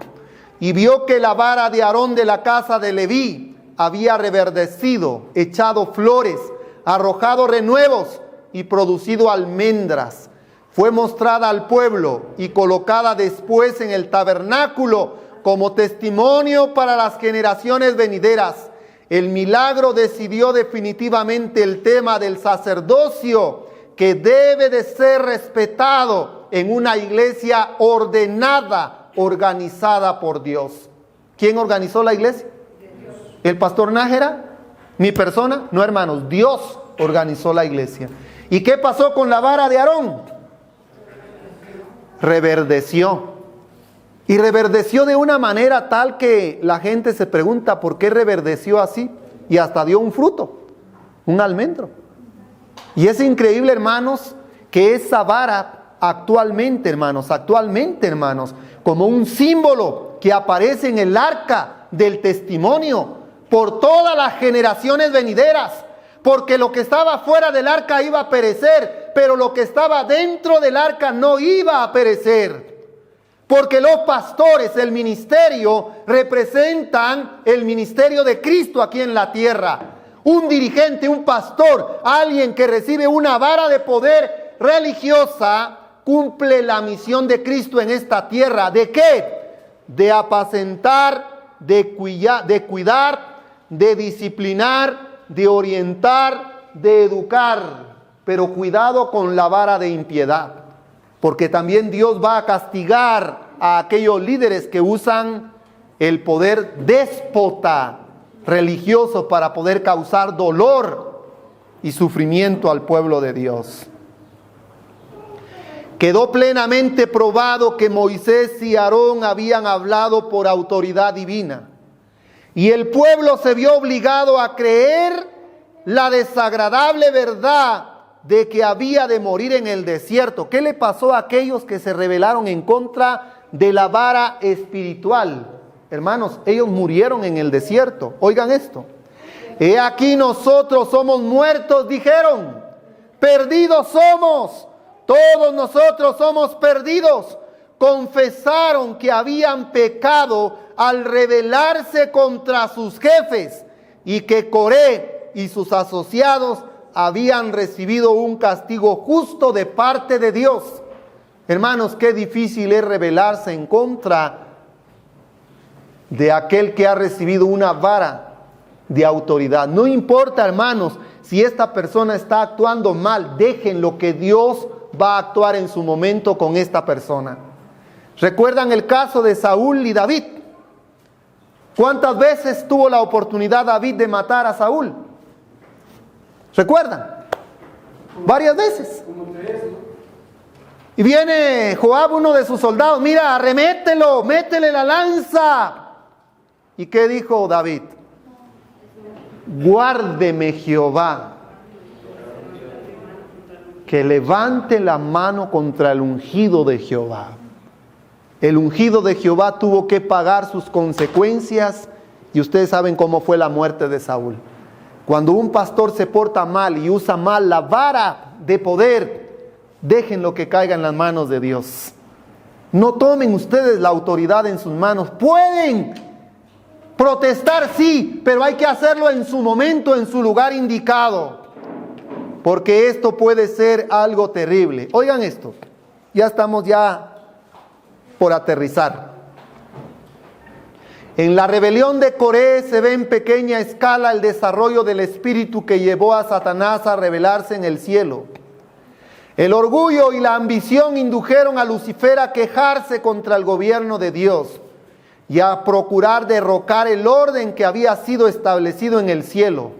y vio que la vara de Aarón de la casa de Leví había reverdecido, echado flores, arrojado renuevos y producido almendras. Fue mostrada al pueblo y colocada después en el tabernáculo como testimonio para las generaciones venideras. El milagro decidió definitivamente el tema del sacerdocio, que debe de ser respetado en una iglesia ordenada, organizada por Dios. ¿Quién organizó la iglesia? ¿El pastor Nájera? ¿Mi persona? No, hermanos, Dios organizó la iglesia. ¿Y qué pasó con la vara de Aarón? Reverdeció. Y reverdeció de una manera tal que la gente se pregunta por qué reverdeció así. Y hasta dio un fruto, un almendro. Y es increíble, hermanos, que esa vara actualmente, hermanos, como un símbolo que aparece en el arca del testimonio por todas las generaciones venideras. Porque lo que estaba fuera del arca iba a perecer, pero lo que estaba dentro del arca no iba a perecer. Porque los pastores, el ministerio, representan el ministerio de Cristo aquí en la tierra. Un dirigente, un pastor, alguien que recibe una vara de poder religiosa, cumple la misión de Cristo en esta tierra. ¿De qué? De apacentar, de cuidar, de disciplinar, de orientar, de educar. Pero cuidado con la vara de impiedad, porque también Dios va a castigar a aquellos líderes que usan el poder déspota religioso para poder causar dolor y sufrimiento al pueblo de Dios. Quedó plenamente probado que Moisés y Aarón habían hablado por autoridad divina, y el pueblo se vio obligado a creer la desagradable verdad de que había de morir en el desierto. ¿Qué le pasó a aquellos que se rebelaron en contra de la vara espiritual? Hermanos, ellos murieron en el desierto. Oigan esto. He aquí nosotros somos muertos, dijeron. Perdidos somos. Todos nosotros somos perdidos. Confesaron que habían pecado al rebelarse contra sus jefes y que Coré y sus asociados habían recibido un castigo justo de parte de Dios. Hermanos, qué difícil es rebelarse en contra de aquel que ha recibido una vara de autoridad. No importa, hermanos, si esta persona está actuando mal, déjenlo, que Dios va a actuar en su momento con esta persona. ¿Recuerdan el caso de Saúl y David? ¿Cuántas veces tuvo la oportunidad David de matar a Saúl? ¿Recuerdan? Varias veces. Y viene Joab, uno de sus soldados, mira, arremételo, métele la lanza. ¿Y qué dijo David? Guárdeme Jehová, que levante la mano contra el ungido de Jehová. El ungido de Jehová tuvo que pagar sus consecuencias, y ustedes saben cómo fue la muerte de Saúl. Cuando un pastor se porta mal y usa mal la vara de poder, déjenlo que caiga en las manos de Dios. No tomen ustedes la autoridad en sus manos. Pueden protestar, sí, pero hay que hacerlo en su momento, en su lugar indicado, porque esto puede ser algo terrible. Oigan esto, ya estamos por aterrizar. En la rebelión de Coré se ve en pequeña escala el desarrollo del espíritu que llevó a Satanás a rebelarse en el cielo. El orgullo y la ambición indujeron a Lucifer a quejarse contra el gobierno de Dios y a procurar derrocar el orden que había sido establecido en el cielo.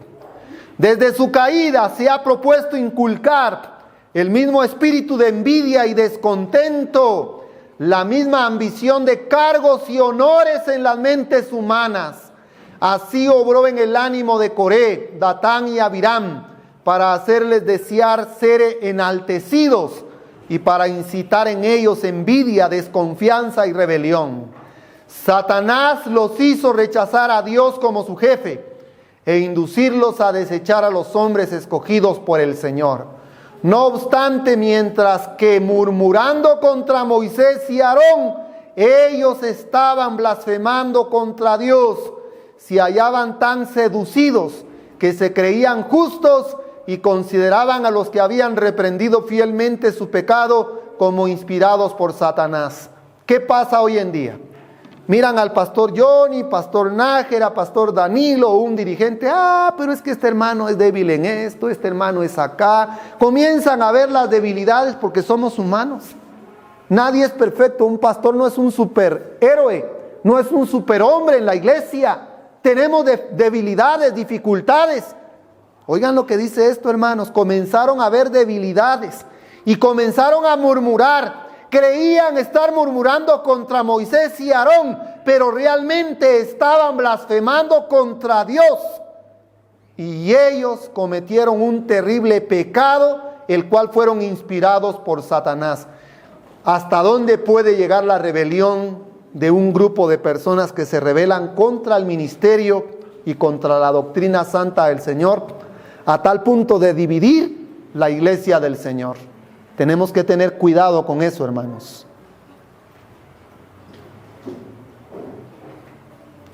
Desde su caída se ha propuesto inculcar el mismo espíritu de envidia y descontento, la misma ambición de cargos y honores en las mentes humanas. Así obró en el ánimo de Coré, Datán y Abiram, para hacerles desear ser enaltecidos y para incitar en ellos envidia, desconfianza y rebelión. Satanás los hizo rechazar a Dios como su jefe e inducirlos a desechar a los hombres escogidos por el Señor. No obstante, mientras que murmurando contra Moisés y Aarón, ellos estaban blasfemando contra Dios, se hallaban tan seducidos que se creían justos y consideraban a los que habían reprendido fielmente su pecado como inspirados por Satanás. ¿Qué pasa hoy en día? Miran al pastor Johnny, pastor Nájera, pastor Danilo, un dirigente, pero es que este hermano es débil en esto, este hermano es acá. Comienzan a ver las debilidades porque somos humanos. Nadie es perfecto, un pastor no es un superhéroe, no es un superhombre en la iglesia. Tenemos debilidades, dificultades. Oigan lo que dice esto, hermanos. Comenzaron a ver debilidades y comenzaron a murmurar. Creían estar murmurando contra Moisés y Aarón, pero realmente estaban blasfemando contra Dios. Y ellos cometieron un terrible pecado, el cual fueron inspirados por Satanás. ¿Hasta dónde puede llegar la rebelión de un grupo de personas que se rebelan contra el ministerio y contra la doctrina santa del Señor? A tal punto de dividir la iglesia del Señor. Tenemos que tener cuidado con eso, hermanos.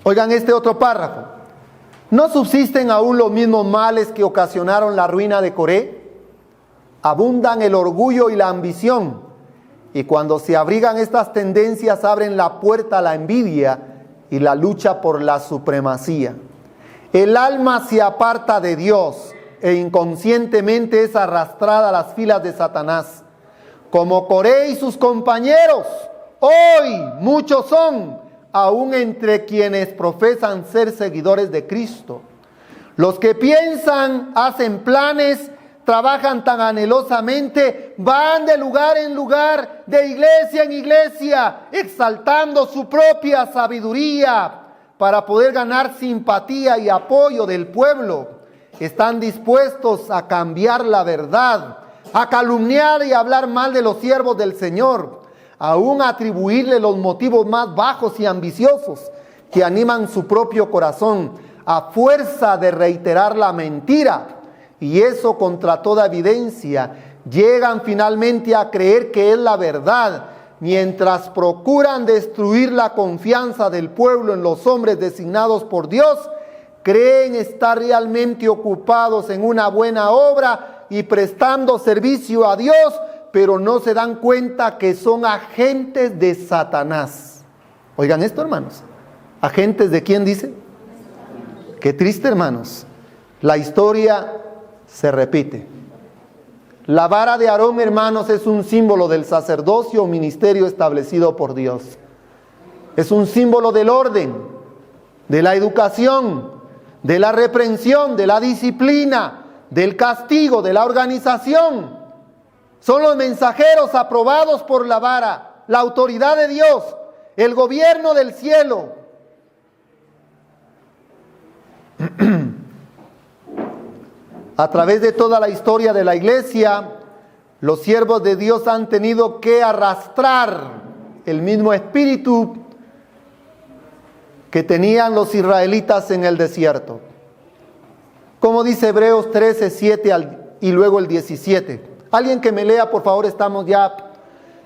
Oigan este otro párrafo. ¿No subsisten aún los mismos males que ocasionaron la ruina de Coré? Abundan el orgullo y la ambición, y cuando se abrigan estas tendencias abren la puerta a la envidia y la lucha por la supremacía. El alma se aparta de Dios e inconscientemente es arrastrada a las filas de Satanás. Como Coré y sus compañeros, hoy muchos son, aún entre quienes profesan ser seguidores de Cristo. Los que piensan, hacen planes, trabajan tan anhelosamente, van de lugar en lugar, de iglesia en iglesia, exaltando su propia sabiduría para poder ganar simpatía y apoyo del pueblo. Están dispuestos a cambiar la verdad, a calumniar y hablar mal de los siervos del Señor, aún a atribuirle los motivos más bajos y ambiciosos que animan su propio corazón a fuerza de reiterar la mentira. Y eso contra toda evidencia, llegan finalmente a creer que es la verdad, mientras procuran destruir la confianza del pueblo en los hombres designados por Dios. Creen estar realmente ocupados en una buena obra y prestando servicio a Dios, pero no se dan cuenta que son agentes de Satanás. Oigan esto, hermanos. ¿Agentes de quién dice? Qué triste, hermanos. La historia se repite. La vara de Aarón, hermanos, es un símbolo del sacerdocio o ministerio establecido por Dios. Es un símbolo del orden, de la educación, de la reprensión, de la disciplina, del castigo, de la organización. Son los mensajeros aprobados por la vara, la autoridad de Dios, el gobierno del cielo. A través de toda la historia de la iglesia, los siervos de Dios han tenido que arrastrar el mismo espíritu que tenían los israelitas en el desierto. Como dice Hebreos 13, 7 y luego el 17. Alguien que me lea, por favor, estamos ya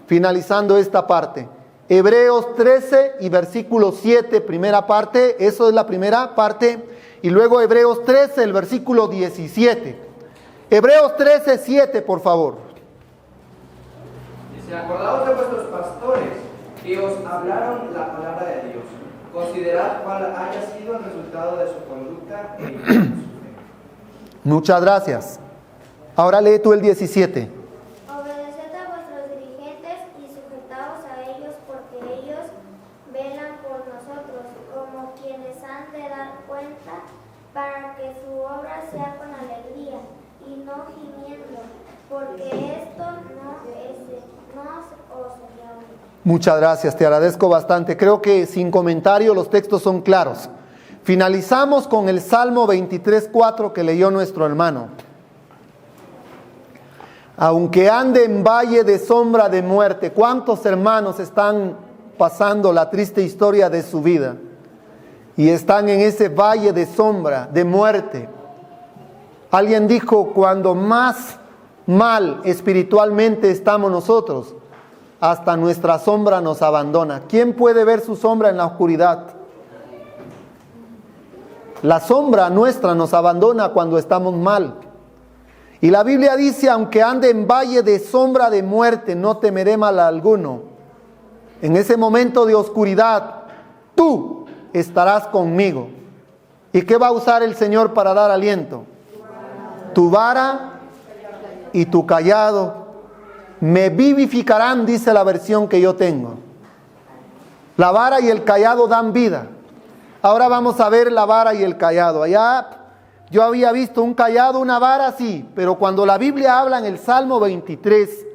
finalizando esta parte. Hebreos 13 y versículo 7, primera parte, eso es la primera parte. Y luego Hebreos 13, el versículo 17. Hebreos 13, 7, por favor. Dice, acordaos de vuestros pastores, que os hablaron la palabra de Dios. Considerad cuál haya sido el resultado de su conducta e su fe. Muchas gracias. Ahora lee tú el 17. Obedeced Muchas gracias, te agradezco bastante. Creo que sin comentario los textos son claros. Finalizamos con el Salmo 23:4 que leyó nuestro hermano. Aunque ande en valle de sombra de muerte, ¿cuántos hermanos están pasando la triste historia de su vida? Y están en ese valle de sombra de muerte. Alguien dijo, cuando más mal espiritualmente estamos nosotros, hasta nuestra sombra nos abandona. ¿Quién puede ver su sombra en la oscuridad? La sombra nuestra nos abandona cuando estamos mal. Y la Biblia dice, aunque ande en valle de sombra de muerte, no temeré mal alguno. En ese momento de oscuridad, tú estarás conmigo. ¿Y qué va a usar el Señor para dar aliento? Tu vara y tu callado me vivificarán, dice la versión que yo tengo. La vara y el callado dan vida. Ahora vamos a ver la vara y el callado. Allá yo había visto un callado, una vara, sí, pero cuando la Biblia habla en el Salmo 23,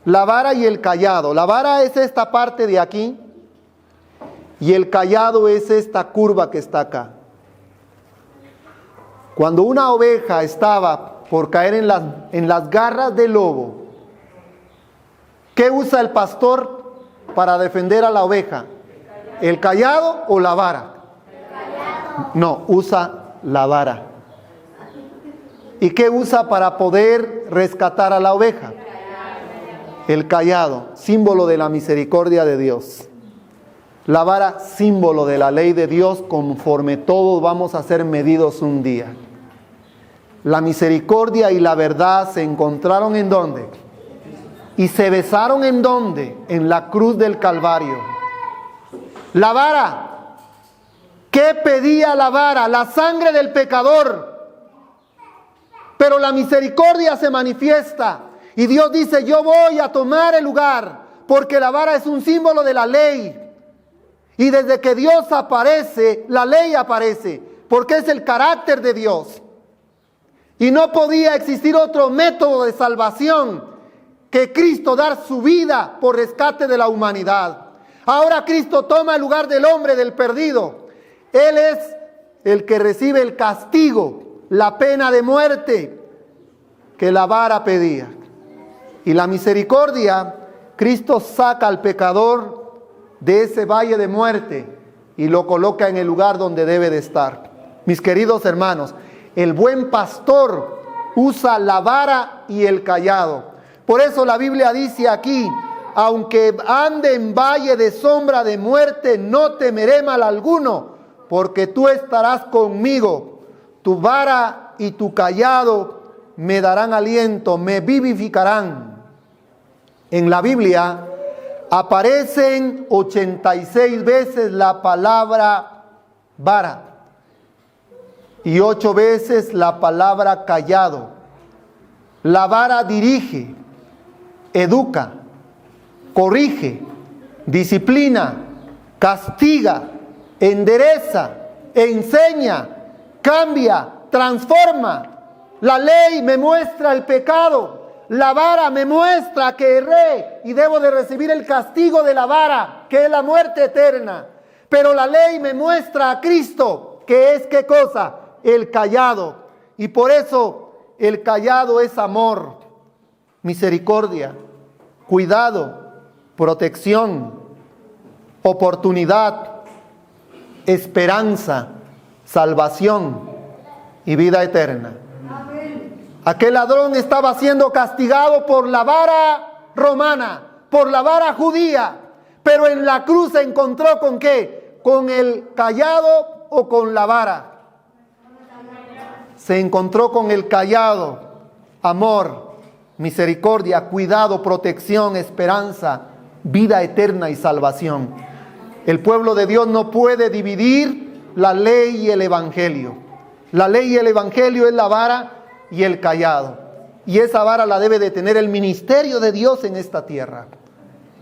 la vara y el callado. La vara es esta parte de aquí y el callado es esta curva que está acá. Cuando una oveja estaba por caer en las garras del lobo, ¿qué usa el pastor para defender a la oveja? ¿El callado o la vara? No, usa la vara. ¿Y qué usa para poder rescatar a la oveja? El callado, símbolo de la misericordia de Dios. La vara, símbolo de la ley de Dios, conforme todos vamos a ser medidos un día. La misericordia y la verdad se encontraron ¿en dónde? Y se besaron ¿en dónde? En la cruz del Calvario. La vara. ¿Qué pedía la vara? La sangre del pecador. Pero la misericordia se manifiesta. Y Dios dice, yo voy a tomar el lugar. Porque la vara es un símbolo de la ley. Y desde que Dios aparece, la ley aparece. Porque es el carácter de Dios. Y no podía existir otro método de salvación que Cristo dar su vida por rescate de la humanidad. Ahora Cristo toma el lugar del hombre, del perdido. Él es el que recibe el castigo, la pena de muerte que la vara pedía. Y la misericordia, Cristo saca al pecador de ese valle de muerte y lo coloca en el lugar donde debe de estar. Mis queridos hermanos, el buen pastor usa la vara y el callado. Por eso la Biblia dice aquí, aunque ande en valle de sombra de muerte, no temeré mal alguno, porque tú estarás conmigo. Tu vara y tu callado me darán aliento, me vivificarán. En la Biblia aparecen 86 veces la palabra vara y 8 veces la palabra callado. La vara dirige, educa, corrige, disciplina, castiga, endereza, enseña, cambia, transforma. La ley me muestra el pecado. La vara me muestra que erré y debo de recibir el castigo de la vara, que es la muerte eterna. Pero la ley me muestra a Cristo, que es ¿qué cosa? El callado. Y por eso el callado es amor, misericordia, cuidado, protección, oportunidad, esperanza, salvación y vida eterna. Aquel ladrón estaba siendo castigado por la vara romana, por la vara judía, pero en la cruz se encontró ¿con qué? ¿Con el callado o con la vara? Se encontró con el callado, amor, misericordia, cuidado, protección, esperanza, vida eterna y salvación. El pueblo de Dios no puede dividir la ley y el evangelio. La ley y el evangelio es la vara y el callado. Y esa vara la debe de tener el ministerio de Dios en esta tierra.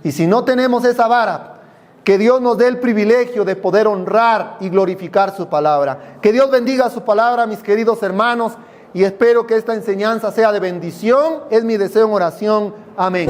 Y si no tenemos esa vara, que Dios nos dé el privilegio de poder honrar y glorificar su palabra. Que Dios bendiga su palabra, mis queridos hermanos, y espero que esta enseñanza sea de bendición. Es mi deseo en oración. Amén.